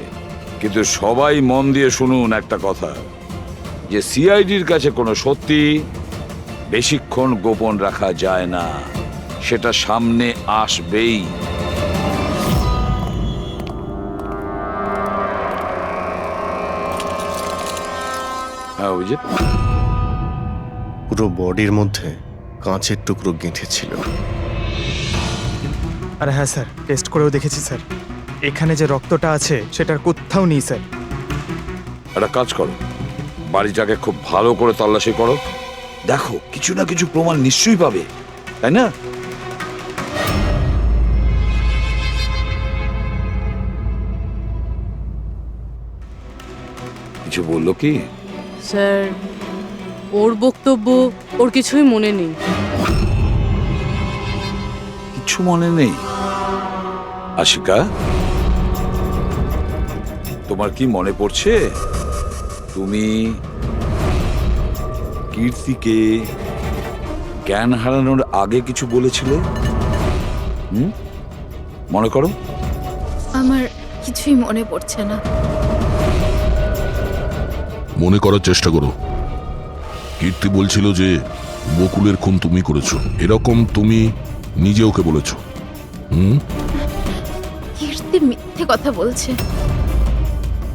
কিন্তু সবাই মন দিয়ে শুনুন একটা কথা, যে সিআইডির কাছে কোনো সত্যি বেশিক্ষণ গোপন রাখা যায় না, সেটা সামনে আসবেই। হ্যাঁ, অভিজিৎ, পুরো বডির মধ্যে কাঁচের টুকরো গেঁথে ছিল। আর হ্যাঁ স্যার, টেস্ট করেও দেখেছি স্যার, এখানে যে রক্তটা আছে সেটার কোথাও নেই স্যার। একটা কাজ করো, বাড়িটাকে খুব ভালো করে তল্লাশি করো, দেখো কিছু না কিছু প্রমাণ নিশ্চয়ই পাবে, তাই না? কিছু বললো কি? স্যার, ওর বক্তব্য ওর কিছুই মনে নেই। কিছু মনে নেই? আশিকা, তোমার কি মনে পড়ছে তুমি কীর্তিকে জ্ঞান হারানোর আগে কিছু বলেছিলে? মনে করো। আমার কিছুই মনে পড়ছে না। মনে করার চেষ্টা করো। কীর্তি বলছিল যে বকুলের খুন তুমি করেছো, এরকম তুমি নিজে ওকে বলেছো। কীর্তি মিথ্যে কথা বলছে,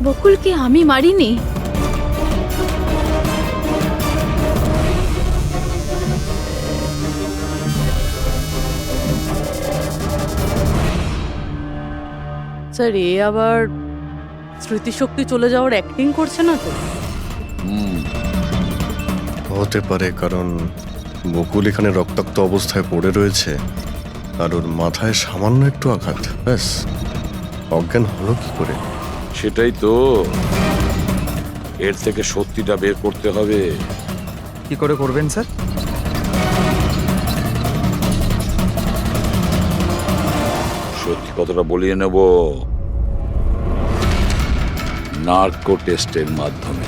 বকুলকে আমি মারিনি। স্যার, এ আবার স্মৃতিশক্তি চলে যাওয়ার অ্যাক্টিং করছে না তো? হতে পারে, কারণ বকুল এখানে রক্তাক্ত অবস্থায় পড়ে রয়েছে, আর ওর মাথায় সামান্য একটু আঘাত, ব্যাস অজ্ঞান হলো কি করে? সেটাই তো, এর থেকে সত্যিটা বের করতে হবে। কি করে করবেন স্যার? সত্যি কথাটা বলিয়ে নেব নার্কো টেস্টের মাধ্যমে।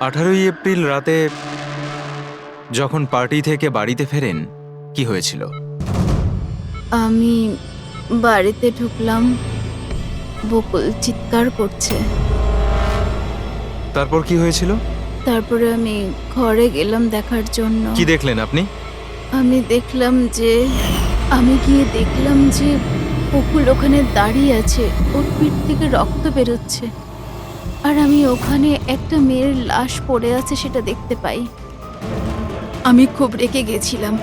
আঠারোই এপ্রিল রাতে যখন পার্টি থেকে বাড়িতে ফেরেন কি হয়েছিল? আমি বাড়িতে ঢুকলাম, বকুল চিৎকার করছে। তারপর কি হয়েছিল? তারপরে আমি ঘরে গেলাম দেখার জন্য। কি দেখলেন আপনি? আমি গিয়ে দেখলাম যে বকুল ওখানে দাঁড়িয়ে আছে, ওর পিঠ থেকে রক্ত বেরোচ্ছে, আর আমি ওখানে একটা মেয়ের লাশ পড়ে আছে সেটা দেখতে পাই। আমি খুব রেগে গেছিলাম,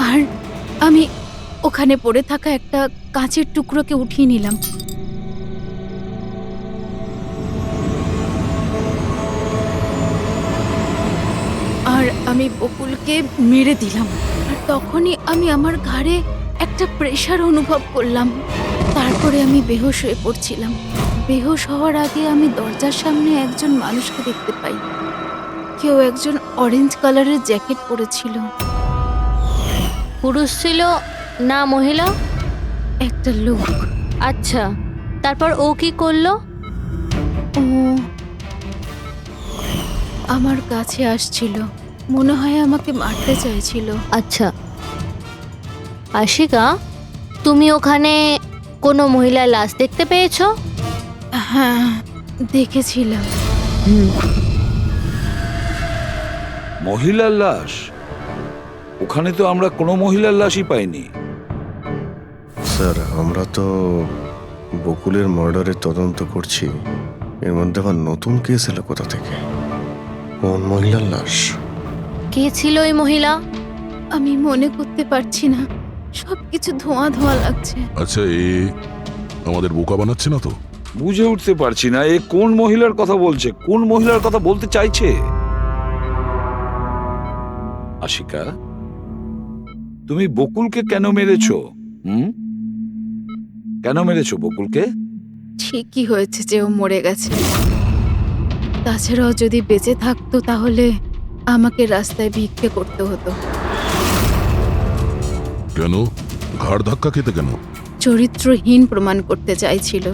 আর আমি ওখানে পড়ে থাকা একটা কাঁচের টুকরোকে উঠিয়ে নিলাম। আর আমি বকুলকে মেরে দিলাম। আর তখনই আমি আমার ঘাড়ে একটা প্রেশার অনুভব করলাম। তারপরে আমি বেহুশ হয়ে পড়ছিলাম। বেহুশ হওয়ার আগে আমি দরজার সামনে একজন মানুষকে দেখতে পাই। কেউ একজন অরেঞ্জ কালারের জ্যাকেট পরেছিল। পুরুষ ছিল না মহিলা? একটা লোক। আচ্ছা, তারপর ও কি করলো? ও আমার কাছে আসছিল, মনে হয় আমাকে মারতে চাইছিল। আচ্ছা আশিকা, তুমি ওখানে কোনো মহিলার লাশ দেখতে পেয়েছো? হ্যাঁ, দেখেছিলাম। মহিলার লাশ? ওখানে তো আমরা কোনো মহিলার লাশই পাইনি। স্যার, আমরা তো বকুলের মার্ডারের তদন্ত করছি। এর মধ্যে আবার নতুন কেস এলো কোথা থেকে? কোন মহিলার লাশ? কে ছিল ওই মহিলা? আমি মনে করতে পারছি না, সবকিছু ধোঁয়া ধোঁয়া লাগছে। আচ্ছা, এ আমাদের বোকা বানাচ্ছে না তো? বুঝে উঠতে পারছি না এ কোন মহিলার কথা বলছে, কোন মহিলার কথা বলতে চাইছে। আশিকা, তুমি বকুলকে কেন মেরেছো? কেন মেরেছো বকুলকে? ঠিকই হয়েছে যে ও মরে গেছে। তাছাড়াও যদি বেঁচে থাকতো তাহলে আমাকে রাস্তায় ভিক্ষে করতে হতো। কেন? ঘাড় ধাক্কা খেতে কেন? চরিত্রহীন প্রমাণ করতে চাইছিল,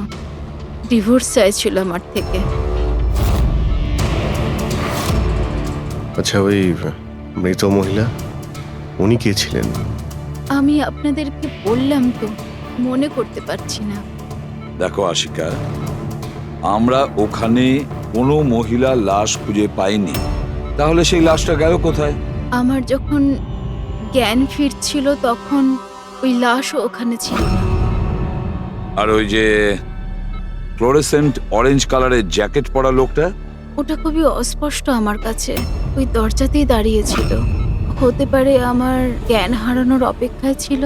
ডিভোর্স চাইছিল আমার থেকে। আচ্ছা, ওই মৃত মহিলা, উনি কে ছিলেন? আমি আপনাদেরকে বললাম তো, মনে করতে পারছি না। দেখো আশিকা, আমরা ওখানে কোনো মহিলার লাশ খুঁজে পাইনি। তাহলে সেই লাশটা গেল কোথায়? আমার যখন জ্ঞান ফিরছিল তখন ওই লাশও ওখানে ছিল না। আর ওই যে ফ্লোরেসেন্ট অরেঞ্জ কালারের জ্যাকেট পরা লোকটা? ওটা খুবই অস্পষ্ট আমার কাছে, ওই দরজাতেই দাঁড়িয়েছিল। হতে পারে আমার জ্ঞান হারানোর অপেক্ষায় ছিল।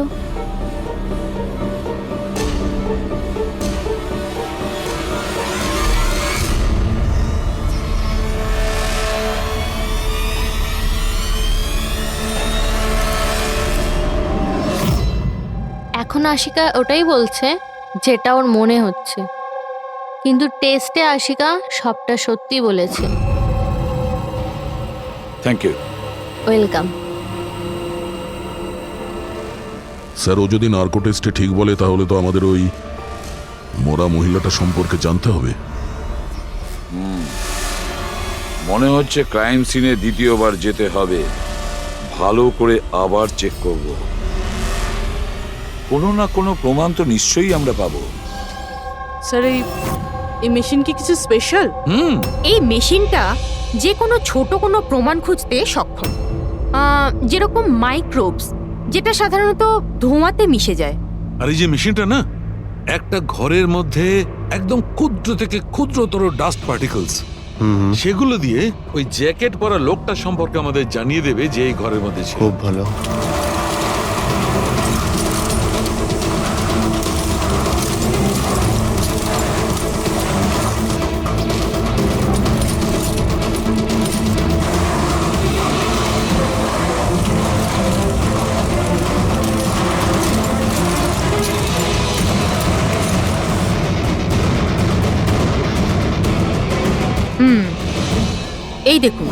এখন আশিকা ওটাই বলছে যেটা ওর মনে হচ্ছে, কিন্তু টেস্টে আশিকা সবটা সত্যি বলেছে। Thank you. ওয়েলকাম। স্যার, ও যদি নার্কো টেস্টে ঠিক বলে তাহলে তো আমাদের ওই মরা মহিলাটা সম্পর্কে জানতে হবে। মনে হচ্ছে ক্রাইম সিনে দ্বিতীয়বার যেতে হবে, ভালো করে আবার চেক করব। কোনো না কোনো প্রমাণ তো নিশ্চয়ই আমরা পাবো। স্যার, এই মেশিন কি কিছু স্পেশাল? এই মেশিনটা যে কোনো ছোট কোনো প্রমাণ খুঁজতে সক্ষম, যেরকম মাইক্রোবস, যেটা সাধারণত ধোঁয়াতে মিশে যায়। আর এই যে মেশিনটা না, একটা ঘরের মধ্যে একদম ক্ষুদ্র থেকে ক্ষুদ্রতর ডাস্ট পার্টিকলস, সেগুলো দিয়ে ওই জ্যাকেট পরা লোকটা সম্পর্কে আমাদের জানিয়ে দেবে যে এই ঘরের মধ্যে ছিল। খুব ভালো। এই দেখুন,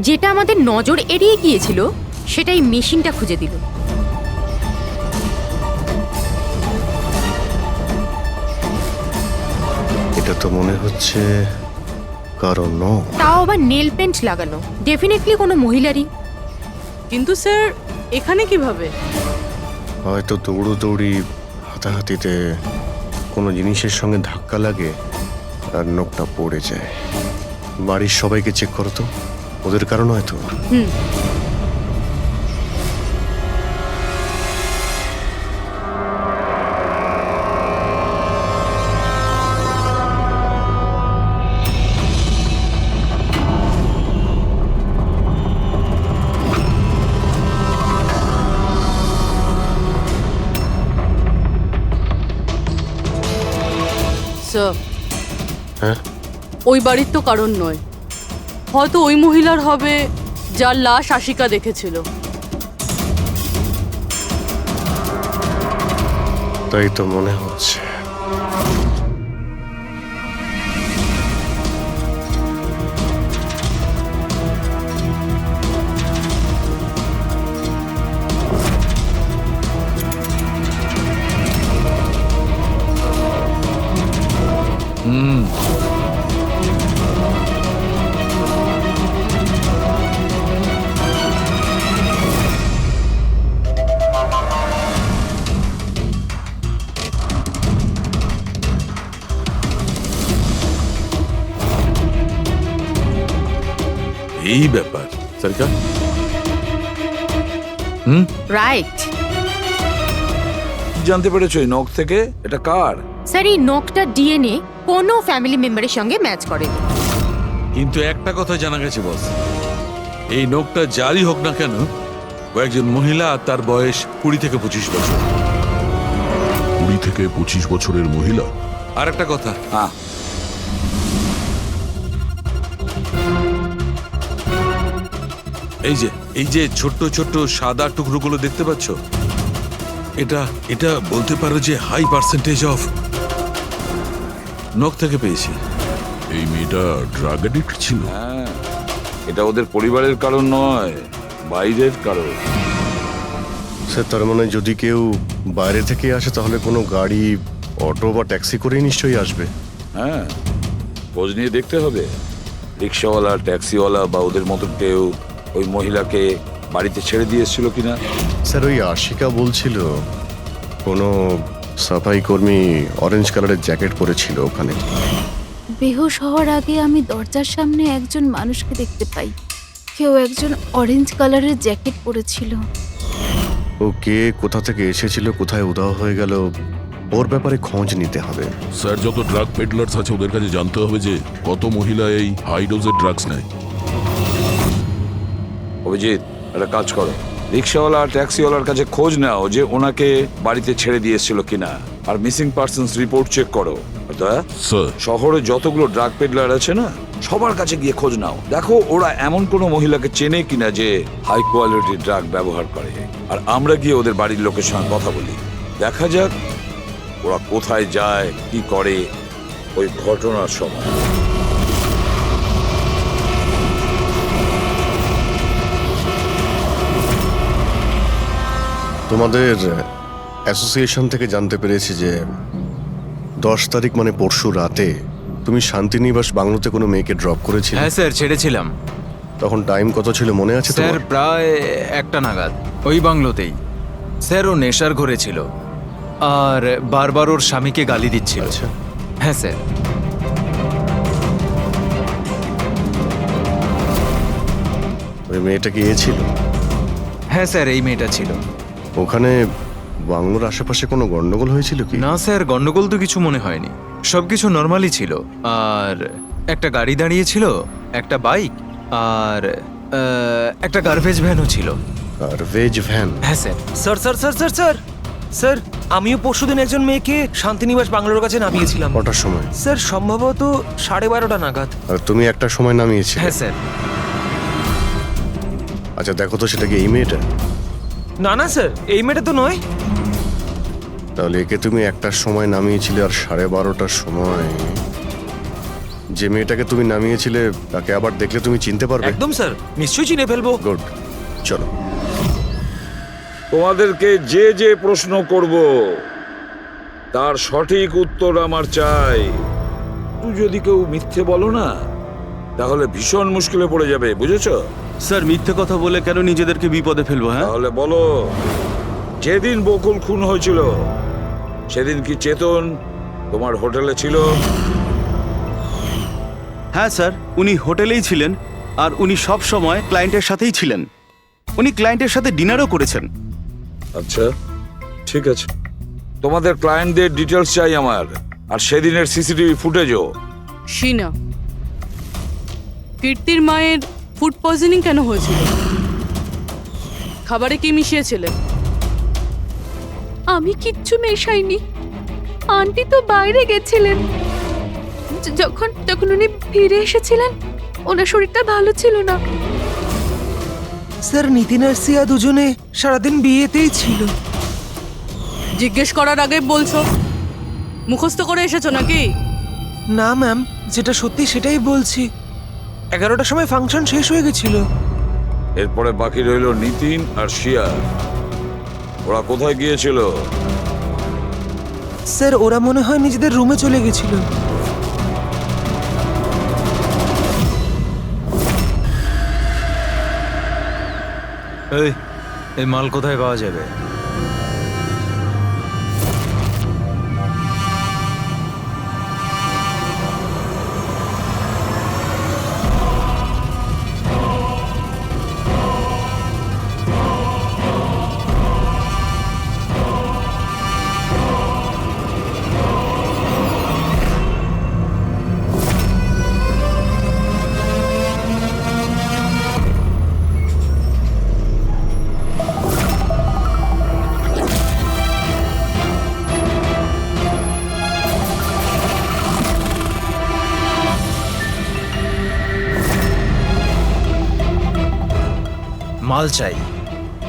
যেটা আমাদের নজর এড়িয়ে গিয়েছিল সেটাই মেশিনটা খুঁজে দিল। এটা তো মনে হচ্ছে কারণ তাও আবার নেল পেন্ট লাগানো, ডেফিনেটলি কোনো মহিলারই। কিন্তু স্যার এখানে কিভাবে? হয়তো দৌড়োদৌড়ি হাতাহাতিতে কোনো জিনিসের সঙ্গে ধাক্কা লাগে আর নখটা পড়ে যায়। বাড়ির সবাইকে চেক করো তো, ওদের কারণ হয়তো। স্যার হ্যাঁ, ওই বাড়ির তো কারণ নয়, হয়তো ওই মহিলার হবে যার লাশ আশিকা দেখেছিল। তাই তো মনে হচ্ছে। এই ব্যাপার সরকার। রাইট। জানতে পেরেছো এই নখ থেকে এটা কার? স্যার, এই নখটা ডিএনএ কোনো ফ্যামিলি মেম্বারের সঙ্গে ম্যাচ করেনি। কিন্তু একটা কথা জানা গেছে বস, এই নোকটা যারই হোক না কেন, কয়েকজন মহিলা আর তার বয়স 20 থেকে 25 বছর। 20 থেকে 25 বছরের মহিলা? আর একটা কথা, হ্যাঁ, এই যে ছোট্ট ছোট্ট সাদা টুকরোগুলো দেখতে পাচ্ছ, এটা বলতে পারো যে হাই পার্সেন্টেজ অফ নখ থেকে পেয়েছি। এই মেয়েটা ড্রাগ অ্যাডিক্ট ছিল? হ্যাঁ, এটা ওদের পরিবারের কারণ নয়, বাইরের কারণ। স্যার, তার মানে যদি কেউ বাইরে থেকে আসে তাহলে কোনো গাড়ি, অটো বা ট্যাক্সি করেই নিশ্চয়ই আসবে। হ্যাঁ, খোঁজ নিয়ে দেখতে হবে রিক্সাওয়ালা, ট্যাক্সিওয়ালা বা ওদের মতো কেউ ওই মহিলাকে বাড়িতে ছেড়ে দিয়ে এসেছিল কিনা। স্যার, ওই আশিকা বলছিল কোনো সাফাই কর্মী অরেঞ্জ কালারের জ্যাকেট পরেছিল ওখানে। বেহুশ হওয়ার আগে আমি দরজার সামনে একজন মানুষকে দেখতে পাই, কেউ একজন অরেঞ্জ কালারের জ্যাকেট পরেছিল। ও কে, কোথা থেকে এসেছিল, কোথায় উধাও হয়ে গেল, ওর ব্যাপারে খোঁজ নিতে হবে। স্যার, যত ড্রাগ পেডলার্স আছে ওদের কাছে জানতে হবে যে কত মহিলা এই হাই ডোজের ড্রাগস নেয়। অভিজিৎ, একটা কাজ করো, রিক্সাওয়ালা আর ট্যাক্সিওয়ালার কাছে খোঁজ নাও যে ওনাকে বাড়িতে ছেড়ে দিয়ে এসেছিল কিনা, আর মিসিং পার্সনস রিপোর্ট চেক করো। শহরে যতগুলো ড্রাগ পেডলার আছে না, সবার কাছে গিয়ে খোঁজ নাও, দেখো ওরা এমন কোনো মহিলাকে চেনে কিনা যে হাই কোয়ালিটি ড্রাগ ব্যবহার করে। আর আমরা গিয়ে ওদের বাড়ির লোকের সঙ্গে কথা বলি, দেখা যাক ওরা কোথায় যায়, কি করে ওই ঘটনার সময়। তোমাদের অ্যাসোসিয়েশন থেকে জানতে পেরেছি যে 10 তারিখ মানে পরশু রাতে তুমি শান্তিনিবাস বাংলোতে কোনো মেয়েকে ড্রপ করেছিলে। হ্যাঁ স্যার, ছেড়েছিলাম। তখন টাইম কত ছিল মনে আছে স্যার? তোমার? প্রায় 1টা নাগাদ, ওই বাংলোতেই। স্যার, ও নেশার ঘরে ছিল আর বারবার ওর স্বামীকে গালি দিচ্ছিল। হ্যাঁ স্যার। ওই মেয়েটা কি এ ছিল? হ্যাঁ স্যার, এই মেয়েটা ছিল। ওখানে বাংলোর আশেপাশে কোনো গন্ডগোল হয়েছিল কি? না স্যার, গন্ডগোল তো কিছু মনে হয়নি, সবকিছু নর্মালি ছিল। আর একটা গাড়ি দাঁড়িয়ে ছিল, একটা বাইক, আর একটা গার্বেজ ভ্যানও ছিল। Garbage van? হ্যাঁ sir. Sir sir sir sir sir sir, আমিও পরশুদিন একজন মেয়েকে শান্তিনিবাস বাংলোর কাছে নামিয়েছিলাম। কটার সময়? স্যার সম্ভবত 12:30 নাগাদ। আর তুমি একটা সময় নামিয়েছিলে? হ্যাঁ স্যার। আচ্ছা দেখো তো, সেটা কি এই মেয়েটা? না না স্যার, এই মেয়েটা তো নয়। তাহলে একে তুমি একটার সময় নামিয়েছিলে আর 12:30টার সময় যে মেয়েটাকে তুমি নামিয়েছিলে তাকে আবার দেখলে তুমি চিনতে পারবে? একদম স্যার, নিশ্চয়ই চিনে ফেলবো। গুড, চলো। তোমাদেরকে যে যে প্রশ্ন করব তার সঠিক উত্তর আমার চাই। তুই যদি কেউ মিথ্যে বলো না তাহলে ভীষণ মুশকিলে পড়ে যাবে, বুঝেছো? স্যার মিথ্যে কথা বলে কেন নিজেদেরকে বিপদে ফেলবো? হ্যাঁ, তাহলে বলো, যেদিন বকুল খুন হয়েছিল সেদিন কি চেতন তোমার হোটেলে ছিল? হ্যাঁ স্যার, উনি হোটেলেই ছিলেন আর উনি সব সময় ক্লায়েন্টের সাথেই ছিলেন। উনি ক্লায়েন্টের সাথে ডিনারও করেছেন। আচ্ছা, ঠিক আছে। তোমাদের ক্লায়েন্টদের ডিটেলস চাই আমার, আর সেদিনের সিসিটিভি ফুটেজও। শিনা, কীর্তির মায়ের ফুড পয়জনিং কেন হয়েছিল? খাবারে কি মিশিয়েছিলে? আমি কিচ্ছু মেশাইনি। আন্টি তো বাইরে গেছিলেন। যখন তখন উনি ফিরে এসেছিলেন, ওনার শরীরটা ভালো ছিল না। স্যার নিতিন আর সিয়া দুজনে সারাদিন বিয়েতেই ছিল। জিজ্ঞেস করার আগে বলছো, মুখস্থ করে এসেছো নাকি? না ম্যাম, যেটা সত্যি সেটাই বলছি। 11টার সময় ফাংশন শেষ হয়ে গেছিল। এরপরে বাকি রইল নিতিন আর শিয়া। ওরা কোথায় গিয়েছিল? স্যার ওরা মনে হয় নিজেদের রুমে চলে গেছিল। এই মাল কোথায় পাওয়া যাবে? মাল চাই।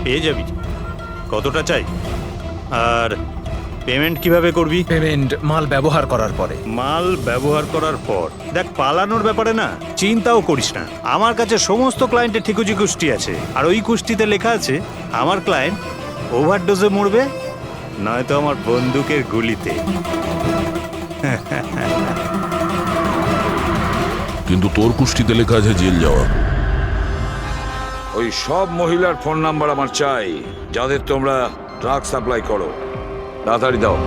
পেয়ে যাবি। কতটা চাই আর পেমেন্ট কিভাবে করবি? পেমেন্ট মাল ব্যবহার করার পরে। মাল ব্যবহার করার পর দেখ, পালানোর ব্যাপারে না চিন্তাও করিস না। আমার কাছে সমস্ত ক্লায়েন্টের ঠিকুজি কুষ্টি আছে, আর ওই কুষ্টিতে লেখা আছে আমার ক্লায়েন্ট ওভারডোজে মরবে, নয়তো আমার বন্দুকের গুলিতে। কিন্তু তোর কুষ্টিতে লেখা আছে জেল যাওয়া। ওই সব মহিলার ফোন নাম্বার আমার চাই যাদের তোমরা ড্রাগ সাপ্লাই করো। তাড়াতাড়ি দাও।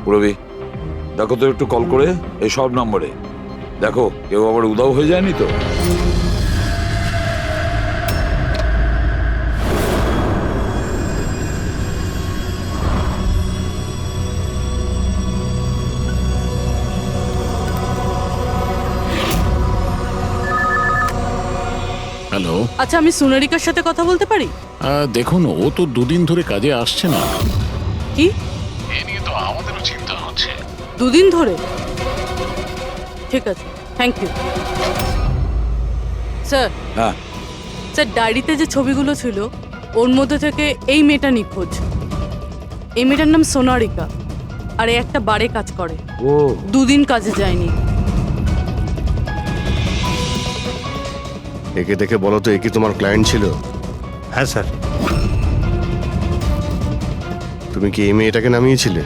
পুরবি, দেখো তো একটু কল করে এই সব নম্বরে। দেখো কেউ আবার উধাও হয়ে যায়নি তো। হ্যালো। আচ্ছা, আমি সোনারিকার সাথে কথা বলতে পারি? দেখুন, ও তো দুদিন ধরে কাজে আসছে না। কি? এ নিয়ে তো আমাদেরও চিন্তা হচ্ছে। দুদিন ধরে? ঠিক আছে, থ্যাংক ইউ স্যার। হ্যাঁ স্যার, ডায়েরিতে যে ছবিগুলো ছিল ওর মধ্যে থেকে এই মেয়েটা নিখোঁজ। এই মেয়েটার নাম সোনারিকা, আর এ একটা বারে কাজ করে। ও, দুদিন কাজে যায়নি। একে দেখে বলো তো, এ কি তোমার ক্লায়েন্ট ছিল? হ্যাঁ স্যার। তুমি কি এই মেয়েটাকে নামিয়েছিলে?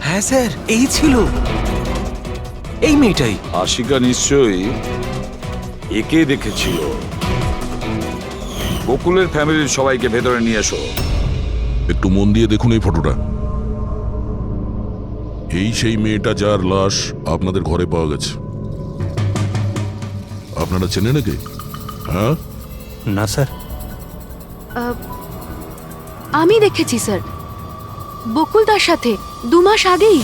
হ্যাঁ স্যার, এই ছিল, এই মেয়েটাই। আশিকা নিশ্চয়ই একে দেখেছিল। বকুলের ফ্যামিলির সবাইকে ভেতরে নিয়ে এসো। একটু মন দিয়ে দেখুন এই ফটোটা। এই সেই মেয়েটা যার লাশ আপনাদের ঘরে পাওয়া গেছে। আপনারা চেনেন নাকি? হ্যাঁ না স্যার। আমি দেখেছি স্যার, বকুল তার সাথে 2 মাস আগেই।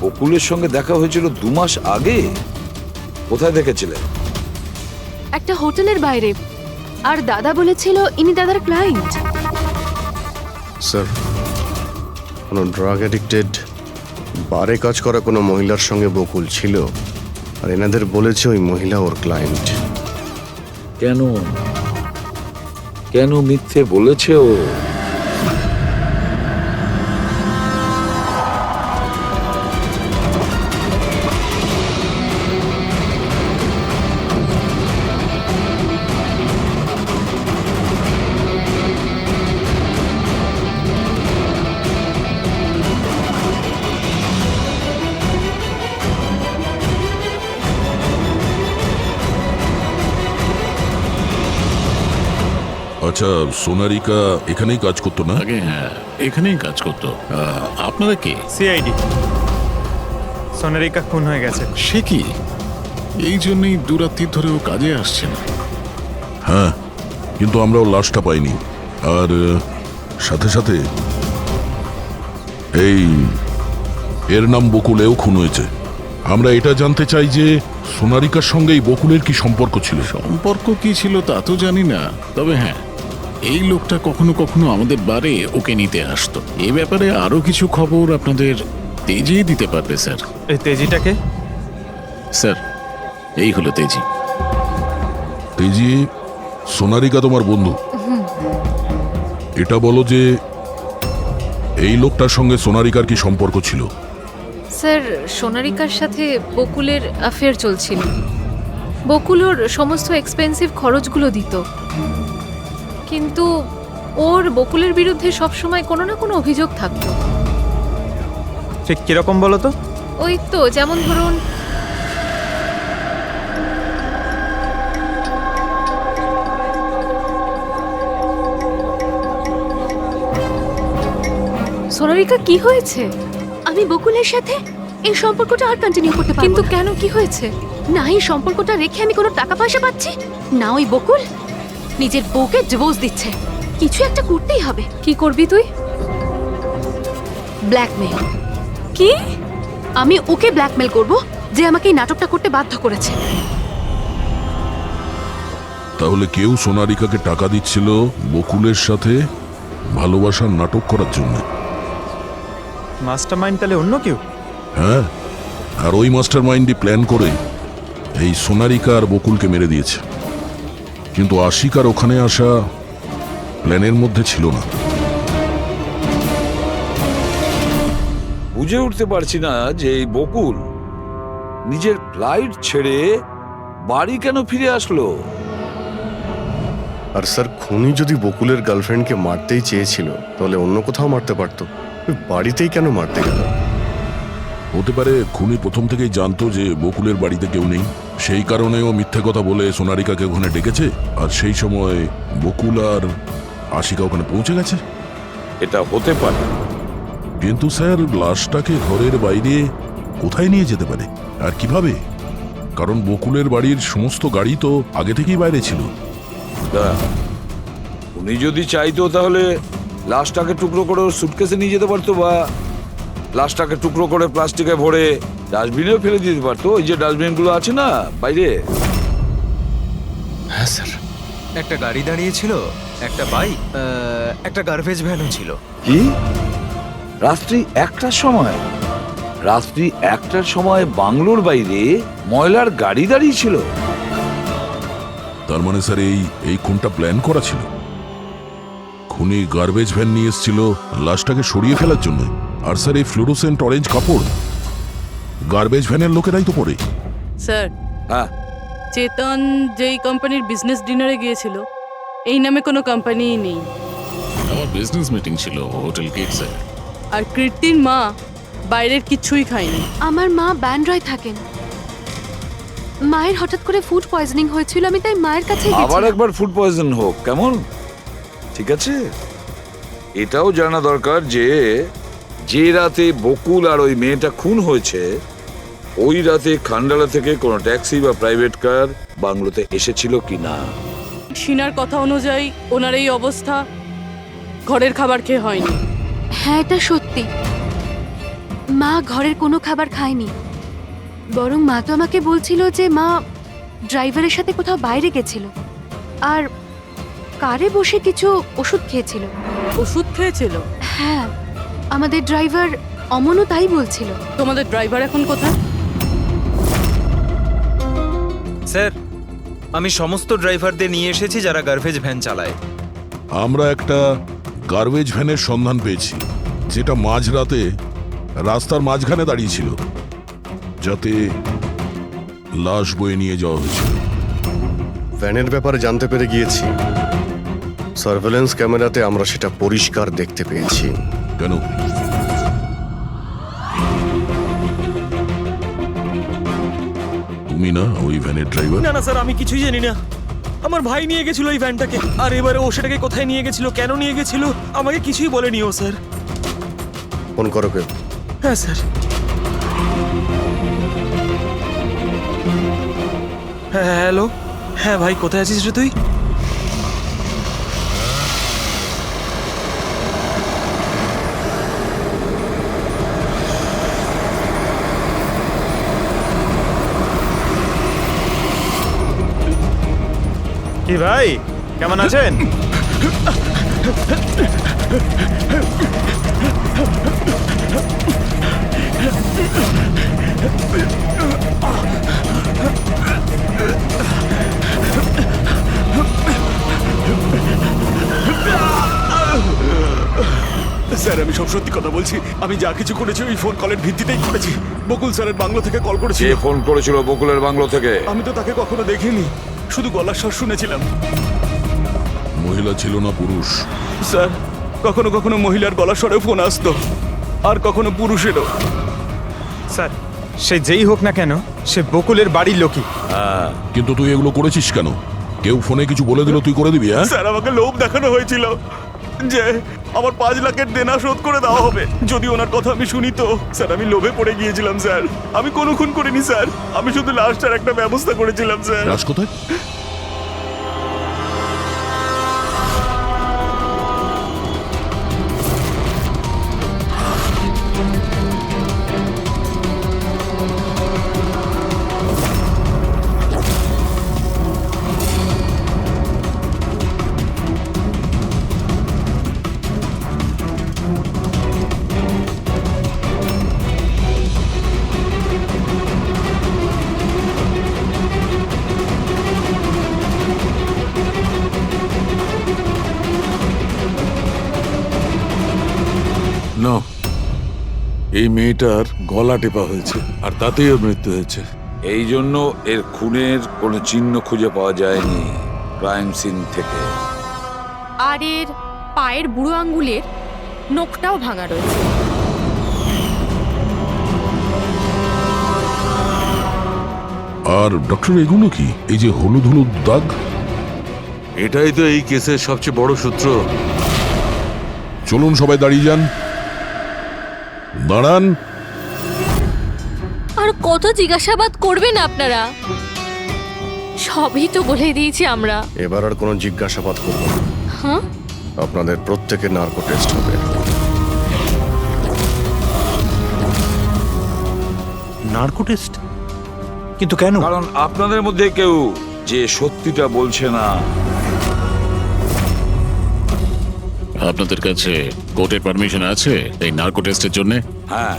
বকুলের সঙ্গে দেখা হয়েছিল 2 মাস আগে? কোথায় দেখেছিলে? একটা হোটেলের বাইরে, আর দাদা বলেছিল ইনি দাদার ক্লায়েন্ট। স্যার, কোনো ড্রাগ অ্যাডিক্টেড বারে কাজ করা কোনো মহিলার সঙ্গে বকুল ছিল, আর এনাদের বলেছে ওই মহিলা ওর ক্লায়েন্ট। কেন কেন মিথ্যে বলেছে ও? আচ্ছা, সোনারিকা এখানেই কাজ করতো না? আগে হ্যাঁ, এখানেই কাজ করতো। আপনারা কে? সিআইডি। সোনারিকা খুন হয়ে গেছে। সে কি? এই জন্যই দুরাত্রির ধরেও কাজে আসছে না। হ্যাঁ, কিন্তু আমরাও লাশটা পাইনি। আর সাথে সাথে এর নাম বকুলেও খুন হয়েছে। আমরা এটা জানতে চাই যে সোনারিকার সঙ্গে এই বকুলের কি সম্পর্ক ছিল? সম্পর্ক কি ছিল তা তো জানি না, তবে হ্যাঁ, এই লোকটা কখনো কখনো আমাদের বারে ওকে নিতে আসতো। এ ব্যাপারে আরো কিছু খবর আপনাদের তেজি দিতে পারবে স্যার। এই তেজিটাকে? স্যার, এই হলো তেজি। তেজি, সোনারিকা তোমার বন্ধু। এটা বলো যে এই লোকটার সঙ্গে সোনারিকার কি সম্পর্ক ছিল? স্যার, সোনারিকার সাথে বকুলের অ্যাফেয়ার চলছিল। বকুল ওর সমস্ত এক্সপেন্সিভ খরচগুলো দিত, কিন্তু ওর বকুলের বিরুদ্ধে সবসময় কোনো না কোনো অভিযোগ থাকতো। ঠিক কিরকম বলো তো? ওই তো, যেমন ধরুন, সোনারিকা কি হয়েছে? আমি বকুলের সাথে এই সম্পর্কটা আর কন্টিনিউ করতে পারবো কিন্তু না। কেন, কি হয়েছে? না এই সম্পর্কটা রেখে আমি কোনো টাকা পয়সা পাচ্ছি না, ওই বকুল নিজের বউকে ডিভোর্স দিচ্ছে। কিছু একটা করতেই হবে। কি করবি তুই? ব্ল্যাকমেল। কি? আমি ওকে ব্ল্যাকমেল করব যে আমাকে এই নাটকটা করতে বাধ্য করেছে। তাহলে কেউ সোনারিকাকে টাকা দিচ্ছিল বকুলের সাথে ভালোবাসার নাটক করার জন্য। মাস্টারমাইন্ড তাহলে অন্য কেউ? হ্যাঁ, আর ওই মাস্টার মাইন্ডই প্ল্যান করে এই সোনারিকা আর বকুলকে মেরে দিয়েছে। কিন্তু আশিকার ওখানে আসা প্ল্যানের মধ্যে ছিল না। বুঝে উঠতে পারছি না যে এই বকুল নিজের ফ্লাইট ছেড়ে বাড়ি কেন ফিরে আসলো। আর স্যার, খুনি যদি বকুলের গার্লফ্রেন্ডকে মারতেই চেয়েছিল তাহলে অন্য কোথাও মারতে পারতো, বাড়িতেই কেন মারতে গেল? হতে পারে খুনি প্রথম থেকেই জানতো যে বকুলের বাড়িতে কেউ নেই, সেই কারণে ও মিথ্যে কথা বলে সোনারিকাকে ওখানে ডেকেছে, আর সেই সময় বকুল আর আশিকা ওখানে পৌঁছে গেছে। এটা হতে পারে, কিন্তু স্যার, লাশটাকে ঘরের বাইরে কোথায় নিয়ে যেতে পারে আর কিভাবে? কারণ বকুলের বাড়ির সমস্ত গাড়ি তো আগে থেকেই বাইরে ছিল। উনি যদি চাইতো তাহলে লাশটাকে টুকরো করে সুটকেসে নিয়ে যেতে পারতো, বা লাশটাকে টুকরো করে প্লাস্টিকে ভরে ডাস্টবিনেও ফেলে দিতে পারতো। ওই যে ডাস্টবিনগুলো আছে না বাইরে। হ্যাঁ স্যার। একটা গাড়ি দাঁড়িয়ে ছিল, একটা বাইক, একটা গার্বেজ ভ্যানও ছিল। কি? রাত্রি 1টার সময়? রাত্রি 1টার সময় বাংলোর বাইরে ময়লার গাড়ি দাঁড়িয়ে ছিল? তার মানে স্যার এই খুনটা প্ল্যান করা ছিল। খুনি গার্বেজ ভ্যান নিয়ে এসেছিল লাশটাকে সরিয়ে ফেলার জন্য। আর স্যার, এই ফ্লুরোসেন্ট অরেঞ্জ কাপড় গার্বেজ ভ্যানের লোকেরাই তো পরে। স্যার, হ্যাঁ, চেতন যেই কোম্পানির বিজনেস ডিনারে গিয়েছিল, এই নামে কোনো কোম্পানিই নেই। আমার বিজনেস মিটিং ছিল হোটেল কিডসে। আর কীর্তির মা বাইরের কিছুই খায়নি। আমার মা ব্যান্ড্রয় থাকেন। মায়ের হঠাৎ করে ফুড পয়জনিং হয়েছিল, আমি তাই মায়ের কাছে আবার একবার ফুড পয়জন হোক কেমন? ঠিক আছে, এটাও জানা দরকার যে যে রাতে বকুল আর ওই মেয়েটা খুন হয়েছে, ওই রাতে খান্ডালা থেকে কোনো ট্যাক্সি বা প্রাইভেট কার বাংলোতে এসেছিল কিনা। সিনার কথা অনুযায়ী ওনার এই অবস্থা ঘরের খাবার খেয়ে হয়নি। হ্যাঁ, এটা সত্যি। মা ঘরের কোনো খাবার খায়নি, বরং মা তো আমাকে বলছিল যে মা ড্রাইভারের সাথে কোথাও বাইরে গেছিল আর কারে বসে কিছু ওষুধ খেয়েছিল। ওষুধ খেয়েছিল? হ্যাঁ, আমাদের ড্রাইভার অমনও তাই বলছিল। তোমাদের ড্রাইভার এখন কোথায়? স্যার, আমি সমস্ত ড্রাইভারদের নিয়ে এসেছি যারা গার্বেজ ভ্যান চালায়। আমরা একটা গার্বেজ ভ্যানের সন্ধান পেয়েছি, যেটা মাঝরাতে রাস্তার মাঝখানে দাঁড়িয়েছিল, যাতে লাশ বয়ে নিয়ে যাওয়া হয়েছিল। ভ্যানের ব্যাপারে জানতে পেরে গিয়েছি। সার্ভেলেন্স ক্যামেরাতে আমরা সেটা পরিষ্কার দেখতে পেয়েছি। কেন? তুমি না ওই ভ্যানের ড্রাইভার? না না স্যার, আমি কিছুই জানি না। আমার ভাই নিয়ে গেছিল এই ভ্যানটাকে, আর এবারে ও সেটাকে কোথায় নিয়ে গেছিল, কেন নিয়ে গেছিল, আমাকে কিছুই বলেনি ও স্যার। ফোন করো কেউ। হ্যাঁ স্যার। হ্যাঁ হ্যালো, হ্যাঁ ভাই কোথায় আছিস রে তুই? কি ভাই, কেমন আছেন? স্যার আমি সব সত্যি কথা বলছি, আমি যা কিছু করেছি ওই ফোন কলের ভিত্তিতেই করেছি। বকুল স্যারের বাংলো থেকে কল করেছিল। কে ফোন করেছিল বকুলের বাংলো থেকে? আমি তো তাকে কখনো দেখিনি, শুধু গলার স্বর শুনেছিলাম। মহিলা ছিল না পুরুষ? স্যার কখনো কখনো মহিলার গলার স্বরে ফোন আসতো, আর কখনো পুরুষেরও। স্যার সে যেই হোক না কেন, সে বকুলের বাড়ির লোকই। কিন্তু তুই এগুলো করেছিস কেন? কেউ ফোনে কিছু বলে দিল তুই করে দিবি? হ্যাঁ স্যার আমাকে লোভ দেখানো হয়েছিল যে আমার 5 লাখের দেনা শোধ করে দেওয়া হবে যদি ওনার কথা আমি শুনি। তো স্যার আমি লোভে পড়ে গিয়েছিলাম স্যার। আমি কোনো খুন করিনি স্যার, আমি শুধু লাশটার একটা ব্যবস্থা করেছিলাম স্যার। লাশ কোথায়? না, এই মেয়েটার গলা টেপা হয়েছে আর তাতেই ওর মৃত্যু হয়েছে। এই জন্য এর খুনের কোনো চিহ্ন খুঁজে পাওয়া যায়নি ক্রাইম সিন থেকে। আর এর পায়ের বুড়ো আঙ্গুলের নখটাও ভাঙা রয়েছে। আর ডক্টর এগুলো কি? এই যে হলুদ হলুদ দাগ? এটাই তো এই কেসের সবচেয়ে বড় সূত্র। চলুন সবাই দাঁড়িয়ে যান। দাঁড়ান। আর কত জিজ্ঞাসাবাদ করবেন আপনারা? সবই তো বলে দিয়েছি আমরা। এবার আর কোনো জিজ্ঞাসাবাদ করবো না। হ্যাঁ, আপনাদের প্রত্যেকের নার্কো টেস্ট হবে। Narco test? কিন্তু কেন? কারণ আপনাদের মধ্যে কেউ যে সত্যিটা বলছে না। আপনাদের কাছে কোর্টের পারমিশন আছে এই নার্কো টেস্টের জন্য? হ্যাঁ।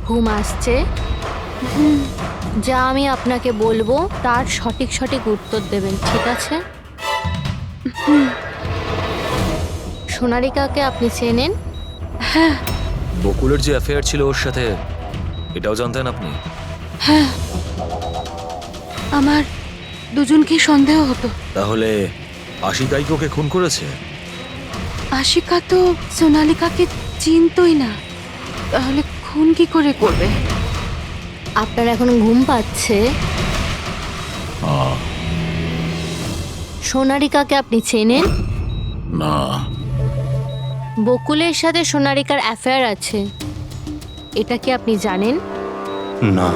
ঘুম আসছে? যা আমি আপনাকে বলবো তার সঠিক সঠিক উত্তর দেবেন, ঠিক আছে? সোনারিকাকে আপনি চেনেন? হ্যাঁ বকুলের যে অ্যাফেয়ার ছিল ওর সাথে, এটাও জানতেন আপনি? হ্যাঁ, আমার দুজনকেই সন্দেহ হতো। তাহলে আশিকাই কি ওকে খুন করেছে? আশিকা তো সোনালিকাকে চিনতই না, তাহলে খুন কি করে করবে? আপনার এখন ঘুম পাচ্ছে? সোনারিকাকে আপনি চেনেন? না। বকুলের সাথে সোনারিকার অ্যাফেয়ার আছে, এটা কি আপনি জানেন? না।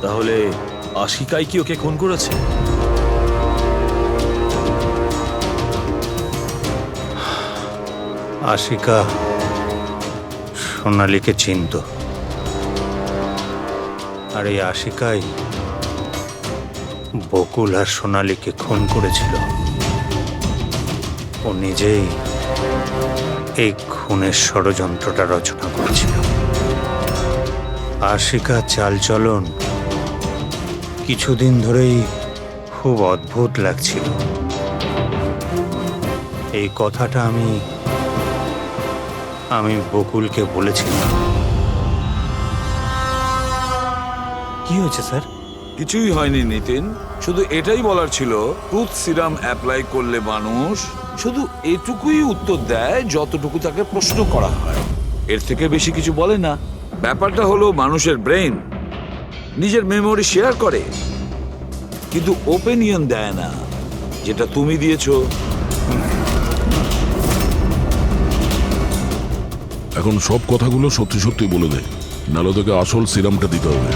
তাহলে আশিকাই কি ওকে খুন করেছে? আশিকা সোনালীকে চিনত, আর এই আশিকাই বকুল আর সোনালীকে খুন করেছিল। ও নিজেই এই খুনের ষড়যন্ত্রটা রচনা করেছিল। আশিকা চালচলন কিছুদিন ধরেই খুব অদ্ভুত লাগছিল। এই কথাটা আমি বকুলকে বলেছিলাম। কি হয়েছে স্যার? কিছুই হয়নি নিতিন, শুধু এটাই বলার ছিল টুথ সিরাম অ্যাপ্লাই করলে মানুষ শুধু এটুকুই উত্তর দেয় যতটুকু তাকে প্রশ্ন করা হয়, এর থেকে বেশি কিছু বলে না। ব্যাপারটা হলো মানুষের ব্রেন নিজের মেমোরি শেয়ার করে কিন্তু ওপিনিয়ন দেয় না, যেটা তুমি দিয়েছো। এখন সব কথাগুলো সত্যি সত্যি বলে দে, নাহলে তোকে আসল সিরামটা দিতে হবে।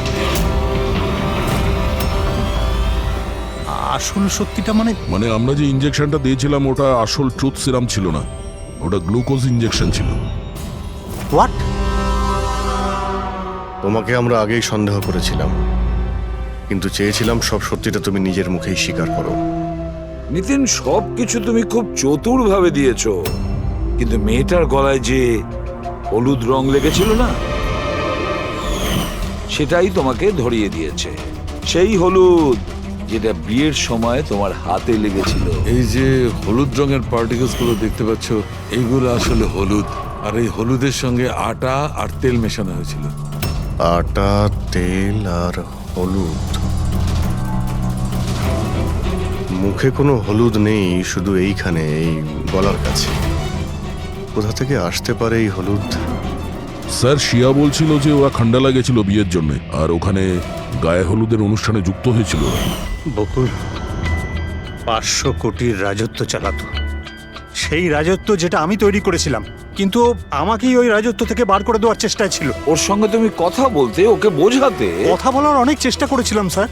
আসল সত্যিটা মানে আমরা যে ইঞ্জেকশনটা দিয়েছিলাম ওটা আসল ট্রুথ সিরাম ছিল না, ওটা গ্লুকোজ ইঞ্জেকশন ছিল। হোয়াট? তোমাকে আমরা আগেই সন্দেহ করেছিলাম, কিন্তু চেয়েছিলাম সব সত্যিটা তুমি নিজের মুখেই স্বীকার করো। নিতিন, সবকিছু তুমি খুব চতুর ভাবে দিয়েছো, কিন্তু মেয়েটার গলায় যে হলুদ রং লেগেছিল না, সেটাই তোমাকে ধরিয়ে দিয়েছে। সেই হলুদ যেটা বিয়ের সময় তোমার হাতে লেগেছিল। এই যে হলুদ রঙের পার্টিকেলস গুলো দেখতে পাচ্ছ, এইগুলো আসলে হলুদ, আর এই হলুদের সঙ্গে আটা আর তেল মেশানো হয়েছিল। আটা, তেল আর হলুদ। মুখে কোনো হলুদ নেই, শুধু এইখানে, এই গলার কাছে। কোথা থেকে আসতে পারে এই হলুদ? স্যার শিয়া বলছিল যে ওরা খান্ডালা গেছিল বিয়ের জন্য, আর ওখানে গায়ে হলুদের অনুষ্ঠানে যুক্ত হয়েছিল। বকুল 500 কোটির রাজত্ব চালাতো, সেই রাজত্ব যেটা আমি তৈরি করেছিলাম, কিন্তু আমাকেই ওই রাজত্ব থেকে বার করে দেওয়ার চেষ্টায় ছিল। ওর সঙ্গে তুমি কথা বলতে, ওকে বোঝাতে। কথা বলার অনেক চেষ্টা করেছিলাম স্যার,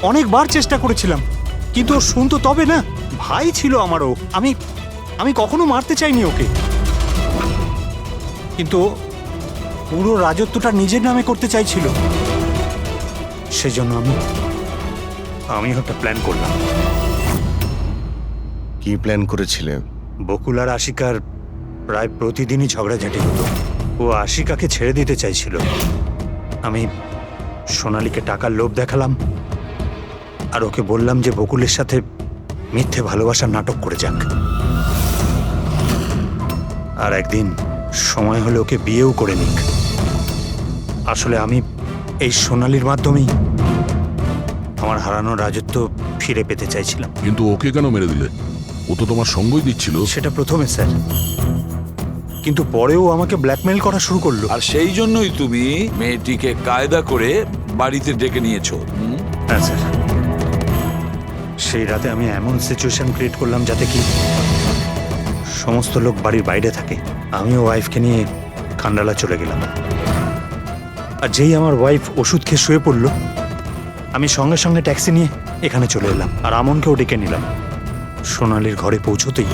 অনেকবার চেষ্টা করেছিলাম, কিন্তু ও শুনতো তবে না। ভাই ছিল আমারও, আমি কখনো মারতে চাইনি ওকে, কিন্তু পুরো রাজত্বটা নিজের নামে করতে চাইছিল। সেজন্য আমি একটা প্ল্যান করলাম। কি প্ল্যান করেছিলে? বকুল আর আশিকার প্রায় প্রতিদিনই ঝগড়াঝাটি হতো। ও আশিকাকে ছেড়ে দিতে চাইছিল। আমি সোনালীকে টাকার লোভ দেখালাম, আর ওকে বললাম যে বকুলের সাথে মিথ্যে ভালোবাসার নাটক করে যাক। আর একদিন সময় হলে ওকে বিয়েও করে নিক। আসলে আমি এই সোনালীর মাধ্যমেই আমার হারানো রাজত্ব ফিরে পেতে চাইছিলাম। কিন্তু ওকে কেন মেরে দিলে? ও তো তোমার সঙ্গই দিচ্ছিল। সেটা প্রথমে স্যার, কিন্তু পরেও আমাকে ব্ল্যাকমেল করা শুরু করলো। আর সেই জন্যই তুমি মেয়েটিকে কায়দা করে বাড়িতে ডেকে নিয়েছো। হ্যাঁ স্যার, সেই রাতে আমি এমন সিচুয়েশন ক্রিয়েট করলাম যাতে কি সমস্ত লোক বাড়ির বাইরে থাকে। আমিও ওয়াইফকে নিয়ে খান্ডালা চলে গেলাম, আর যেই আমার ওয়াইফ ওষুধ খেয়ে শুয়ে পড়লো, আমি সঙ্গে সঙ্গে ট্যাক্সি নিয়ে এখানে চলে এলাম, আর আমনকেও ডেকে নিলাম। সোনালীর ঘরে পৌঁছতেই,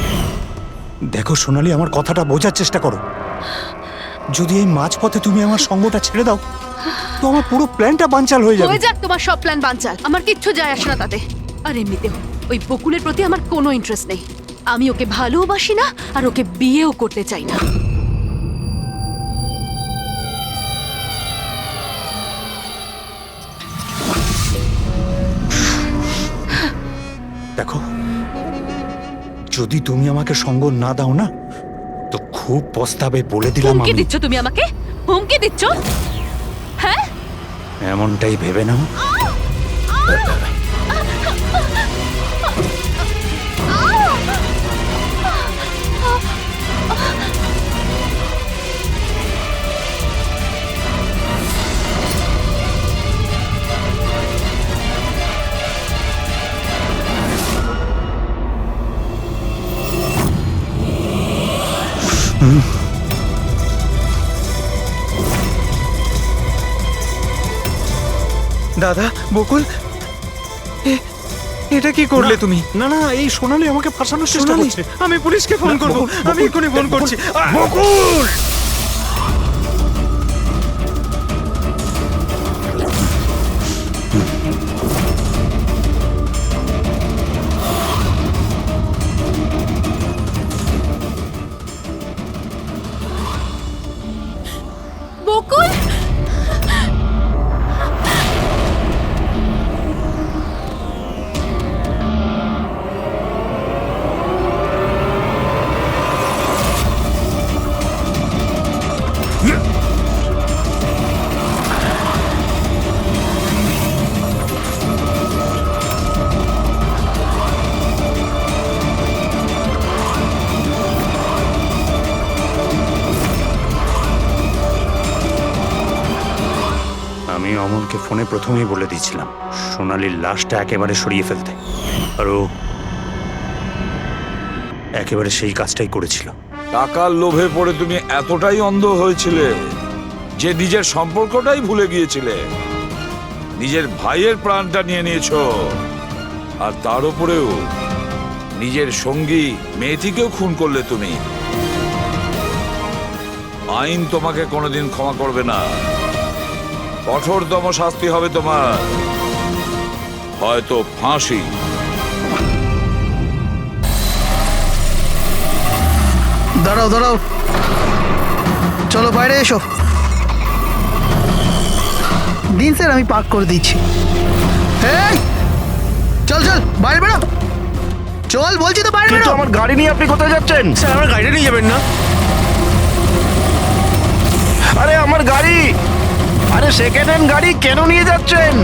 দেখো সোনালী, আমার কথাটা বোঝার চেষ্টা করো। যদি এই মাঝপথে তুমি আমার সঙ্গটা ছেড়ে দাও, তো আমার পুরো প্ল্যানটা বানচাল হয়ে যাবে। হয়ে যাক তোমার সব প্ল্যান বানচাল, আমার কিচ্ছু যায় আসে না তাতে। আর এমনিতেও ওই বকুলের প্রতি আমার কোনো ইন্টারেস্ট নেই। আমি ওকে ভালোবাসি না, আর ওকে বিয়েও করতে চাই না। দেখো, যদি তুমি আমাকে সঙ্গ না দাও না, তো খুব পস্তাবে, বলে দিলাম। হুমকি আমি দিচ্ছ তুমি আমাকে? হুমকি দিচ্ছ? হ্যাঁ, এমনটাই ভেবে নাও। দাদা, বকুল, এটা কি করলে তুমি? না না, এই সোনালী আমাকে ফাঁসানোর চেষ্টা করছে। আমি পুলিশকে ফোন করব, আমি এক্ষুনি ফোন করছি। বকুল! বকুল, ওকে ফোনে প্রথমেই বলে দিয়েছিলাম সোনালির লাশটা একেবারে সরিয়ে ফেলতে, আর ও একেবারে সেই কাজটাই করেছিল। টাকার লোভে পড়ে তুমি এতটাই অন্ধ হয়েছিলে যে নিজের সম্পর্কটাই ভুলে গিয়েছিলে, নিজের ভাইয়ের প্রাণটা নিয়ে নিয়েছো, আর তার উপরেও নিজের সঙ্গী মেয়েটিকেও খুন করলে তুমি। আইন তোমাকে কোনোদিন ক্ষমা করবে না, কঠোরতম শাস্তি হবে তোমার, হয়তো ফাঁসি। দাঁড়াও দাঁড়াও, চলো বাইরে এসো। দিন স্যার, আমি পার্ক করে দিচ্ছি। এই চল চল, বাইরে বেরো, চল বলছি তো, বাইরে বেরো। আমার গাড়ি নিয়ে আপনি কোথায় যাচ্ছেন? স্যার আমার গাড়িটা নিয়ে যাবেন না। আরে আমার গাড়ি, আরে সেকেন্ড হ্যান্ড গাড়ি কেন নিয়ে যাচ্ছেন?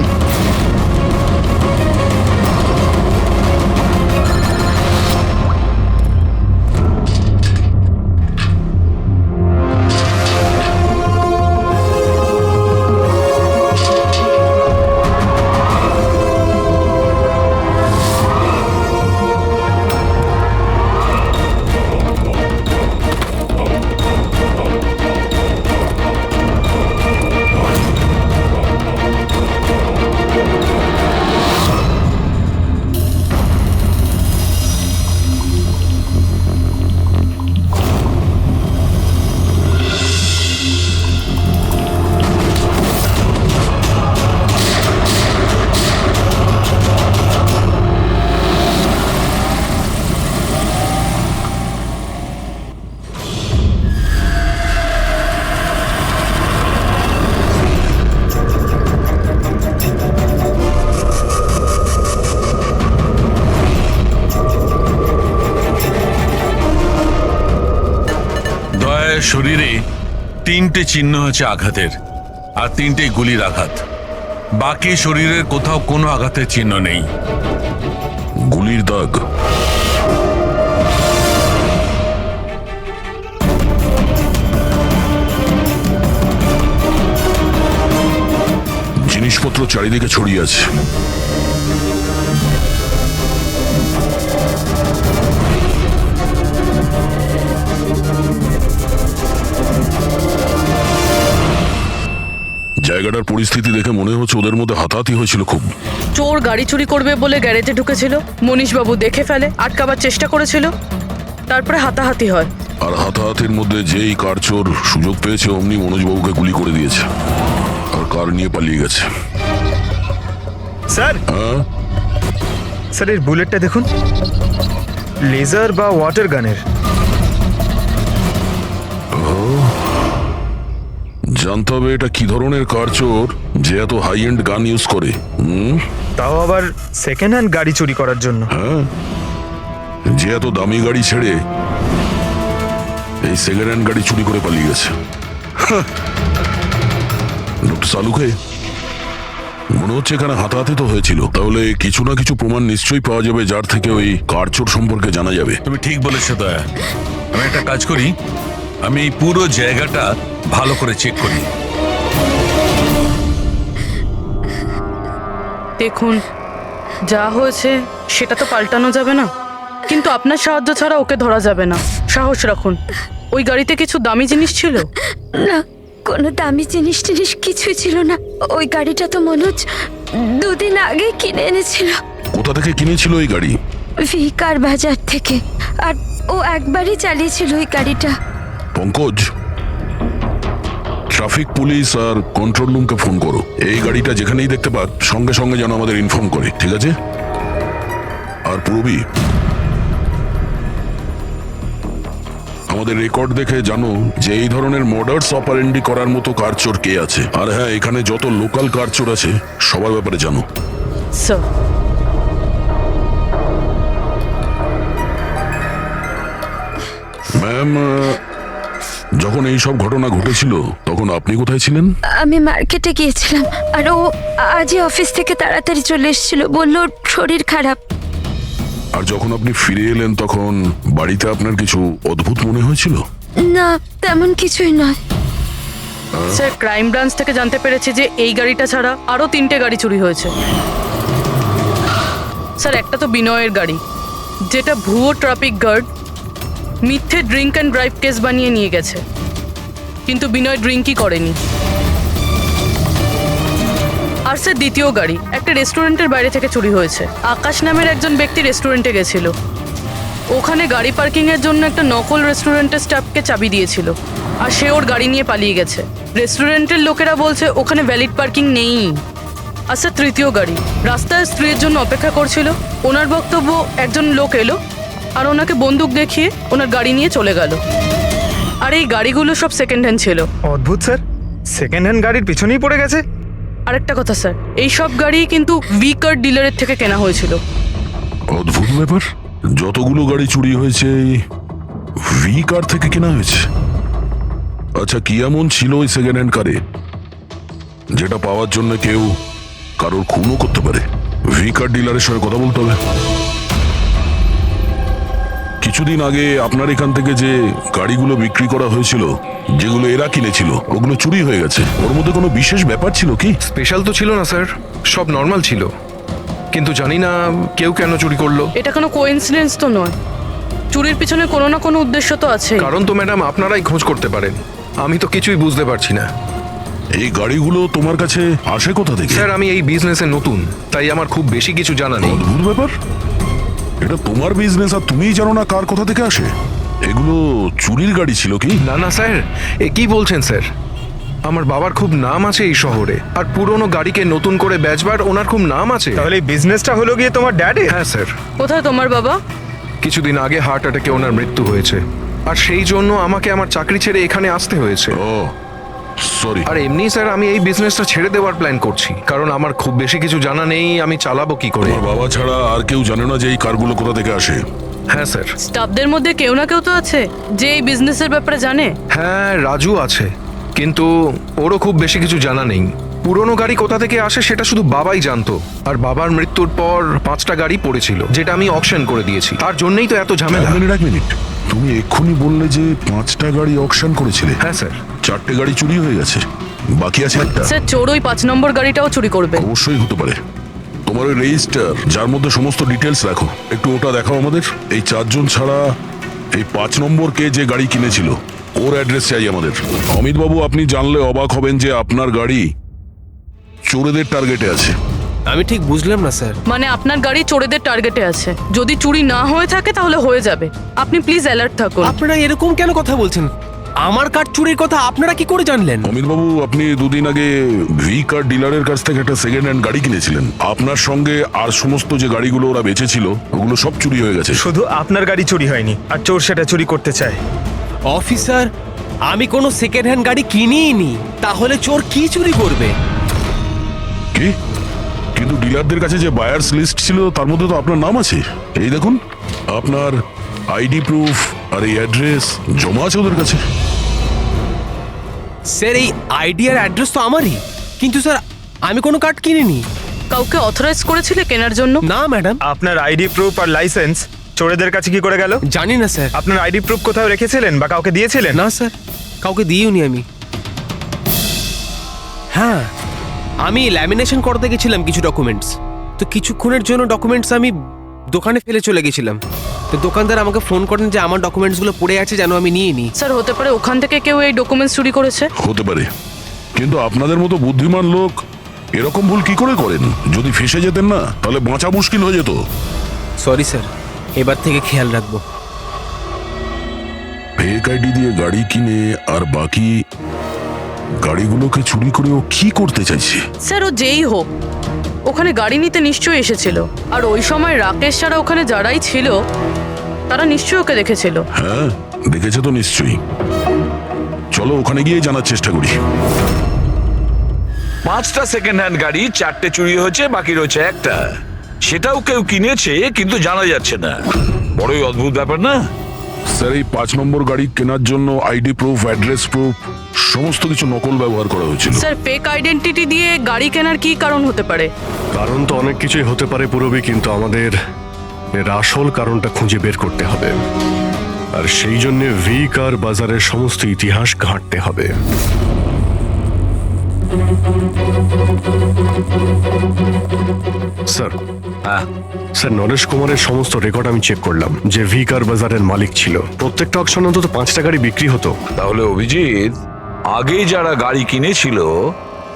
শরীরে 3টে চিহ্ন হচ্ছে আঘাতের, আর 3টে গুলির আঘাত। বাকি শরীরের কোথাও কোনো আঘাতের চিহ্ন নেই। গুলির দাগ? জিনিসপত্র চারিদিকে ছড়িয়ে আছে। জায়গাটার পরিস্থিতি দেখে মনে হচ্ছে ওদের মধ্যে হাতাহাতি হয়েছিল খুব। চোর গাড়ি চুরি করবে বলে গ্যারেজে ঢুকেছিল, মনীশবাবু দেখে ফেলে, আটকাবার চেষ্টা করেছিল, তারপরে হাতাহাতি হয়। আর হাতাহাতির মধ্যে যেই কার চোর সুযোগ পেয়েছে অমনি মনোজবাবুকে গুলি করে দিয়েছে, আর কার নিয়ে পালিয়ে গেছে। স্যার, স্যার এর বুলেটটা দেখুন, লেজার বা ওয়াটার গানের। জানতে হবে এটা কি ধরনের কার চোর যে এত হাই এন্ড গান ইউজ করে। তাও আবার সেকেন্ড হ্যান্ড গাড়ি চুরি করার জন্য। হ্যাঁ, যে এত দামি গাড়ি ছেড়ে এই সেকেন্ড হ্যান্ড গাড়ি চুরি করে পালিয়ে গেছে। ডক্টর সালুকে, মনে হচ্ছে এখানে হাতাহাতি তো হয়েছিল, তাহলে কিছু না কিছু প্রমাণ নিশ্চয়ই পাওয়া যাবে যার থেকে ওই কার চোর সম্পর্কে জানা যাবে। তুমি ঠিক বলেছো দয়া। আমি একটা কাজ করি, আমি এই পুরো জায়গাটা ভালো করে চেক করি। দেখুন, যা হয়েছে সেটা তো পাল্টানো যাবে না, কিন্তু আপনার সাহায্য ছাড়া ওকে ধরা যাবে না। সাহস রাখুন। ওই গাড়িতে কিছু দামি জিনিস ছিল? না, কোনো দামি জিনিস কিছুই ছিল না। ওই গাড়িটা তো মনোজ 2 দিন আগে কিনে এনেছিল। কোথা থেকে কিনেছিল ওই গাড়ি? ভিকার বাজার থেকে, আর ও একবারই চালিয়েছিল ওই গাড়িটা। পঙ্কজ, ট্রাফিক পুলিশ আর কন্ট্রোল রুমকে ফোন করো। এই গাড়িটা যেখানেই দেখতে পাক সঙ্গে সঙ্গে যেন আমাদের ইনফর্ম করে, ঠিক আছে? আর পূরবী, আমাদের রেকর্ড দেখে জানো যে এই ধরনের মর্ডার্স অপারেন্ডি করার মতো কারচোর কে আছে। আর হ্যাঁ, এখানে যত লোকাল কারচোর আছে সবার ব্যাপারে জানো। স্যার, ম্যাম, যখন এই সব ঘটনা ঘটেছিল তখন আপনি কোথায় ছিলেন? আমি মার্কেটে গিয়েছিলাম, আর ও আজই অফিস থেকে তাড়াতাড়ি চলে এসেছিল, বলল শরীর খারাপ। আর যখন আপনি ফিরে এলেন তখন বাড়িতে আপনার কিছু অদ্ভুত মনে হয়েছিল? না, তেমন কিছুই নয়। স্যার ক্রাইম ব্রাঞ্চ থেকে জানতে পেরেছি যে এই গাড়িটা ছাড়া আরো 3টে গাড়ি চুরি হয়েছে। স্যার একটা তো বিনয়ের গাড়ি, যেটা ভুয়ো ট্রাফিক গার্ড মিথ্যে ড্রিঙ্ক অ্যান্ড ড্রাইভ কেস বানিয়ে নিয়ে গেছে, কিন্তু বিনয় ড্রিঙ্কই করেনি। আর স্যার দ্বিতীয় গাড়ি একটা রেস্টুরেন্টের বাইরে থেকে চুরি হয়েছে। আকাশ নামের একজন ব্যক্তি রেস্টুরেন্টে গেছিল, ওখানে গাড়ি পার্কিং এর জন্য একটা নকল রেস্টুরেন্টের স্টাফকে চাবি দিয়েছিল, আর সে ওর গাড়ি নিয়ে পালিয়ে গেছে। রেস্টুরেন্টের লোকেরা বলছে ওখানে ভ্যালিড পার্কিং নেই। আর স্যার তৃতীয় গাড়ি রাস্তায় স্ত্রীর জন্য অপেক্ষা করছিল, ওনার বক্তব্য একজন লোক এলো আর ওনাকে বন্দুক দেখিয়ে ওনার গাড়ি নিয়ে চলে গেল। আর এই গাড়িগুলো সব সেকেন্ড হ্যান্ড ছিল। অদ্ভুত স্যার, সেকেন্ড হ্যান্ড গাড়ির পিছনেই পড়ে গেছে। আরেকটা কথা স্যার, এই সব গাড়ি কিন্তু ভি কার ডিলারের থেকে কেনা হয়েছিল। অদ্ভুত ব্যাপার, যতগুলো গাড়ি চুরি হয়েছে ভি কার থেকে কেনা হয়েছে। আচ্ছা, কি এমন ছিল ওই সেকেন্ড হ্যান্ড কারে যেটা পাওয়ার জন্য কেউ কারোর খুনও করতে পারে? ভি কার ডিলারের সঙ্গে কথা বলতে হবে। কিছুদিন আগে আপনার এখান থেকে যে গাড়িগুলো বিক্রি করা হয়েছিল, যেগুলো এরা কিনেছিল, ওগুলো চুরি হয়ে গেছে। ওর মধ্যে কোনো বিশেষ ব্যাপার ছিল কি? স্পেশাল তো ছিল না স্যার, সব নর্মাল ছিল, কিন্তু জানি না কেউ কেন চুরি করলো। এটা কোনো কোইন্সিডেন্স তো নয়, চুরির পিছনে কোনো না কোনো উদ্দেশ্য তো আছে। কারণ তো ম্যাডাম আপনারাই খোঁজ করতে পারেন, আমি তো কিছুই বুঝতে পারছি না। এই গাড়িগুলো তোমার কাছে আসে কোথা থেকে? স্যার আমি এই বিজনেসে নতুন, তাই আমার খুব বেশি কিছু জানা নেই। অদ্ভুত ব্যাপার, এটা তোমার বিজনেস আর তুমিই জানো না কার কোথা থেকে আসে? এগুলো চুরির গাড়ি ছিল কি? না না স্যার, এ কি বলছেন স্যার? আমার বাবার খুব নাম আছে এই শহরে, আর পুরনো গাড়িকে নতুন করে বেচবার ওনার খুব নাম আছে। তাহলে এই বিজনেসটা হলো গিয়ে তোমার ড্যাডি? হ্যাঁ স্যার। কোথায় তোমার বাবা? কিছুদিন আগে হার্ট অ্যাটাকে ওনার মৃত্যু হয়েছে, আর সেই জন্য আমাকে আমার চাকরি ছেড়ে এখানে আসতে হয়েছে। ও সরি। আর এমনি স্যার আমি এই বিজনেসটা ছেড়ে দেওয়ার প্ল্যান করছি, কারণ আমার খুব বেশি কিছু জানা নেই, আমি চালাবো কি করে। তোমার বাবা ছাড়া আর কেউ জানে না যে এই কারগুলো কোথা থেকে আসে? হ্যাঁ স্যার। স্টাফদের মধ্যে কেউ না কেউ তো আছে যে এই বিজনেসের ব্যাপারে জানে। হ্যাঁ রাজু আছে, কিন্তু ওরও খুব বেশি কিছু জানা নেই। পুরনো গাড়ি কোথা থেকে আসে সেটা শুধু বাবাই জানতো, আর বাবার মৃত্যুর পর 5টা গাড়ি পড়েছিল, যেটা আমি অকশন করে দিয়েছি। তার জন্যই তো এত ঝামেলা। এক মিনিট, তুমি এক্ষুনি বললে যে 5টা গাড়ি অকশন করেছিলে? হ্যাঁ স্যার। 4টে গাড়ি চুরি হয়ে গেছে, বাকি আছে একটা। স্যার চোর ওই 5 নম্বর গাড়িটাও চুরি করবে। অবশ্যই হতে পারে। তোমার ওই রেজিস্টার যার মধ্যে সমস্ত ডিটেলস রাখো, একটু ওটা দেখাও আমাদের। এই 4 জন ছাড়া এই 5 নম্বর কে যে গাড়ি কিনেছিল ওর অ্যাড্রেস চাই আমাদের। অমিত বাবু, আপনি জানলে অবাক হবেন যে আপনার গাড়ি চোরেদের টার্গেটে আছে। আমি ঠিক বুঝলাম না স্যার। মানে আপনার গাড়ি চোরেদের টার্গেটে আছে, যদি চুরি না হয়ে থাকে তাহলে হয়ে যাবে। আপনি প্লিজ অ্যালার্ট থাকুন। আপনারা এরকম কেন কথা বলছেন? আমার কার চুরির কথা আপনারা কি করে জানলেন? অমিত বাবু, আপনি 2 দিন আগে ভি কার ডিলারের কাছ থেকে একটা সেকেন্ড হ্যান্ড গাড়ি কিনেছিলেন। আপনার সঙ্গে আর সমস্ত যে গাড়িগুলো ওরা বেচেছিল ওগুলো সব চুরি হয়ে গেছে। শুধু আপনার গাড়ি চুরি হয়নি, আর চোর সেটা চুরি করতে চায়। অফিসার, আমি কোনো সেকেন্ড হ্যান্ড গাড়ি কিনিই নি, তাহলে চোর কি চুরি করবে? কি? কিন্তু ডিলারদের কাছে যে বায়ার্স লিস্ট ছিল তার মধ্যে তো আপনার নাম আছে। এই দেখুন, আপনার আইডি প্রুফ আর এই অ্যাড্রেস জমা আছে ওদের কাছে। স্যার এই আইডি আর অ্যাড্রেস তো আমারই, কিন্তু স্যার আমি কোনো কার্ড কিনিনি। কাউকে অথরাইজ করেছিলে কেনার জন্য? না ম্যাডাম। আপনার আইডি প্রুফ আর লাইসেন্স চোরেদের কাছে কি করে গেল? জানি না স্যার। আপনার আইডি প্রুফ কোথাও রেখেছিলেন বা কাউকে দিয়েছিলেন? না স্যার, কাউকে দিইনি আমি। হ্যাঁ, আমি ল্যামিনেশন করতে গেছিলাম কিছু ডকুমেন্টস, তো কিছুক্ষণের জন্য ডকুমেন্টস আমি দোকানে ফেলে চলে গেছিলাম। তো দোকানদার আমাকে ফোন করেন যে আমার ডকুমেন্টসগুলো পড়ে আছে, যেন আমি নিয়ে নিই। স্যার হতে পারে ওখান থেকে কেউ এই ডকুমেন্টস চুরি করেছে। হতে পারে, কিন্তু আপনাদের মতো বুদ্ধিমান লোক এরকম ভুল কি করে করেন? যদি ফেসে যেতেন না তাহলে বাঁচা মুশকিল হয়ে যেত। সরি স্যার, এবার থেকে খেয়াল রাখবো। ফেক আইডি দিয়ে গাড়ি কিনে আর বাকি গাড়িগুলোকে চুরি করে ও কি করতে চাইছে? স্যার ও যেই হোক, ওখানে গাড়ি নিতে নিশ্চয়ই এসেছিল, আর ওই সময় রাকেশ ছাড়া ওখানে যারাই ছিল তারা নিশ্চয়ই ওকে দেখেছিল। হ্যাঁ, দেখেছে তো নিশ্চয়ই। চলো ওখানে গিয়ে জানার চেষ্টা করি। 5টা সেকেন্ড হ্যান্ড গাড়ি, 4টে চুরি হয়েছে, বাকি রয়েছে একটা। সেটাও কেউ কিনেছে কিন্তু জানা যাচ্ছে না। বড়ই অদ্ভুত ব্যাপার না? স্যার এই 5 নম্বর গাড়ি কেনার জন্য আইডি প্রুফ, অ্যাড্রেস প্রুফ সমস্ত কিছু নকল ব্যবহার করা হয়েছিল। স্যার ফেক আইডেন্টিটি দিয়ে গাড়ি কেনার কি কারণ হতে পারে? কারণ তো অনেক কিছুই হতে পারে পুরবি, কিন্তু আমাদের এর আসল কারণটা খুঁজে বের করতে হবে, আর সেই জন্য ভি কার বাজারের সমস্ত ইতিহাস ঘাঁটতে হবে। স্যার স্যার নরেশ কুমারের সমস্ত রেকর্ড আমি চেক করলাম, যে ভিকার বাজারের মালিক ছিল। প্রত্যেকটা অকশনে অন্তত 5টা গাড়ি বিক্রি হতো। তাহলে অভিজিৎ, আগে যারা গাড়ি কিনেছিল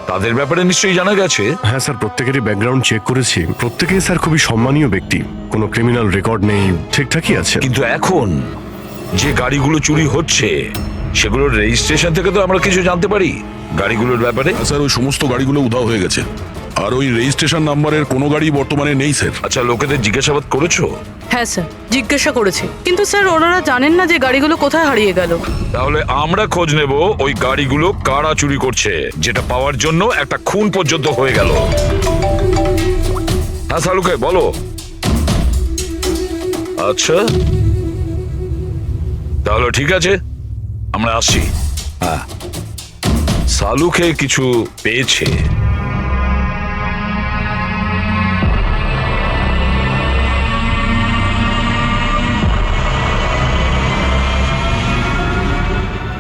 তাদের ব্যাপারে নিশ্চয়ই জানা গেছে। হ্যাঁ স্যার, প্রত্যেকেরই ব্যাকগ্রাউন্ড চেক করেছি। প্রত্যেকেই স্যার খুবই সম্মানীয় ব্যক্তি, কোনো ক্রিমিনাল রেকর্ড নেই, ঠিকঠাকই আছে। কিন্তু এখন যে গাড়িগুলো চুরি হচ্ছে সেগুলোর রেজিস্ট্রেশন থেকে তো আমরা কিছু জানতে পারি গাড়িগুলোর ব্যাপারে। স্যার, ওই সমস্ত গাড়িগুলো উধাও হয়ে গেছে, আর ওই রেজিস্ট্রেশন নাম্বারের কোনো গাড়ি বর্তমানে নেই স্যার। আচ্ছা, লোকেদের জিজ্ঞাসাবাদ করেছো? হ্যাঁ স্যার, জিজ্ঞাসা করেছি, কিন্তু স্যার ওনারা জানেন না যে গাড়িগুলো কোথায় হারিয়ে গেল। তাহলে আমরা খোঁজ নেব ওই গাড়িগুলো কারা চুরি করছে, যেটা পাওয়ার জন্য একটা খুন পর্যন্ত হয়ে গেল। হ্যাঁ সালুকে বলো। আচ্ছা তাহলে ঠিক আছে, আমরা আসছি। হ্যাঁ, সালুকে কিছু পেয়েছে।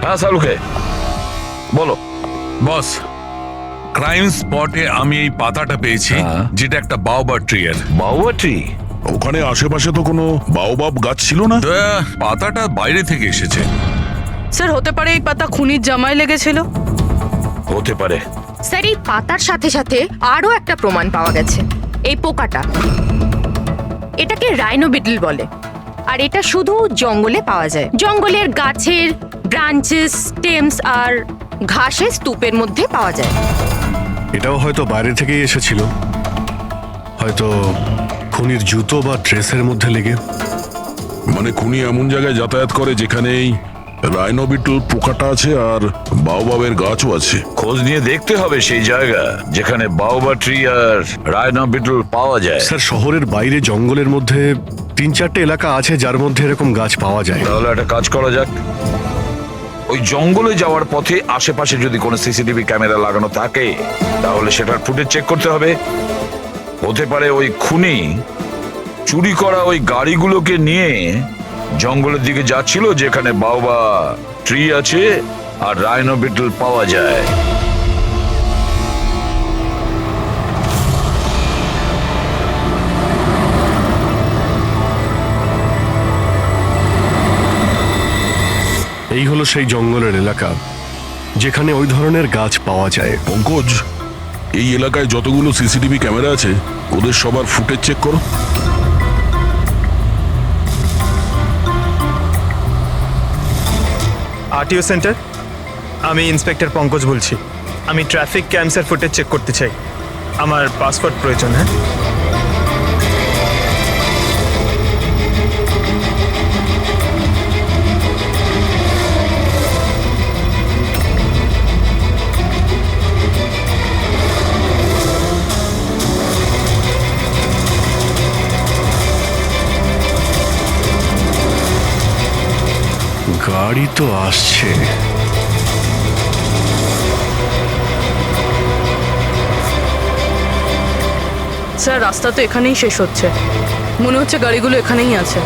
হ্যাঁ সালুকে বলো। বস, ক্রাইম স্পটে আমি এই পাতাটা পেয়েছি, যেটা একটা বাওবা ট্রি এর। বাওবা ট্রি? ওখানে আশেপাশে তো কোনো বাওবাব গাছ ছিল না। পাতাটা বাইরে থেকে এসেছে। স্যার হতে পারে এই পাতা খুনির জামায় লেগেছিল। হতে পারে। স্যার এই পাতার সাথে সাথে আরো একটা প্রমাণ পাওয়া গেছে, এই পোকাটা। এটাকে রাইনো বিটল বলে, আর এটা শুধু জঙ্গলে পাওয়া যায়। জঙ্গলের গাছের ব্রাঞ্চেস, স্টেমস আর ঘাসের স্তূপের মধ্যে পাওয়া যায়। এটাও হয়তো বাইরে থেকেই এসেছিল, হয়তো খুনির জুতো বা ড্রেসের মধ্যে লেগে। মানে খুনি এমন জায়গায় যাতায়াত করে যেখানেই রাইনো বিটল পোকাটা আছে আর বাওবাবের গাছও আছে। খোঁজ নিয়ে দেখতে হবে সেই জায়গা যেখানে বাওবা ট্রি আর রাইনো বিটল পাওয়া যায়। স্যার শহরের বাইরে জঙ্গলের মধ্যে 3-4টে এলাকা আছে যার মধ্যে এরকম গাছ পাওয়া যায়। তাহলে একটা কাজ করা যাক, ওই জঙ্গলে যাওয়ার পথে আশেপাশে যদি কোনো সিসিটিভি ক্যামেরা লাগানো থাকে তাহলে সেটার ফুটেজ চেক করতে হবে। হতে পারে ওই খুনি চুরি করা ওই গাড়িগুলোকে নিয়ে জঙ্গলের দিকে যাচ্ছিল যেখানে বাওবা ট্রি আছে আর রাইনো বিটল পাওয়া যায়। এই হলো সেই জঙ্গলের এলাকা যেখানে ওই ধরনের গাছ পাওয়া যায়। পঙ্কজ, এই এলাকায় যতগুলো সিসিটিভি ক্যামেরা আছে ওদের সবার ফুটেজ চেক করো। আরটিও সেন্টার, আমি ইন্সপেক্টর পঙ্কজ বলছি। আমি ট্রাফিক ক্যামসের ফুটেজ চেক করতে চাই। আমার পাসপোর্ট প্রয়োজন। হ্যাঁ, গাড়ি তো আসছে। স্যার রাস্তা তো এখানেই শেষ হচ্ছে, মনে হচ্ছে গাড়িগুলো এখানেই আছে।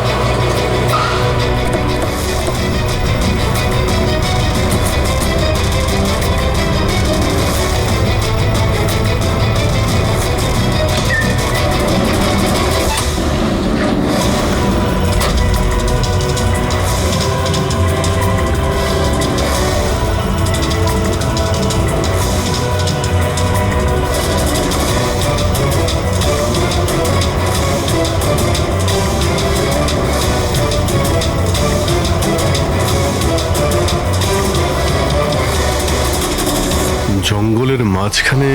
জঙ্গলের মাঝখানে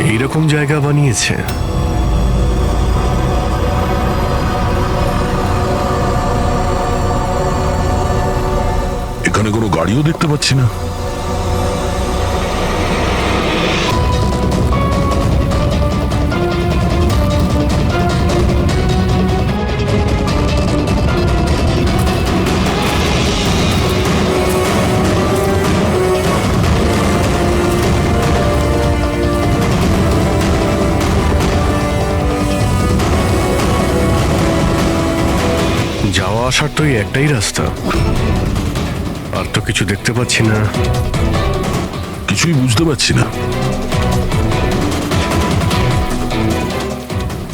এইরকম জায়গা বানিয়েছে। এখানে কোনো গাড়িও দেখতে পাচ্ছি না। যাওয়া আসার তো এই একটাই রাস্তা, আর তো কিছু দেখতে পাচ্ছি না। কিছুই বুঝতে পারছি না।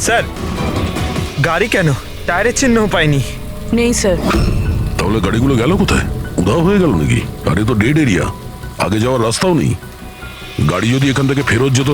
স্যার গাড়ি কেন? টায়ারের চিহ্নও পাইনি। নেই স্যার। তাহলে গাড়িগুলো গেল কোথায়? উধাও হয়ে গেল নাকি? আরে তো ডেড এরিয়া, আগে যাওয়ার রাস্তাও নেই। গাড়ি যদি এখান থেকে ফেরত যেত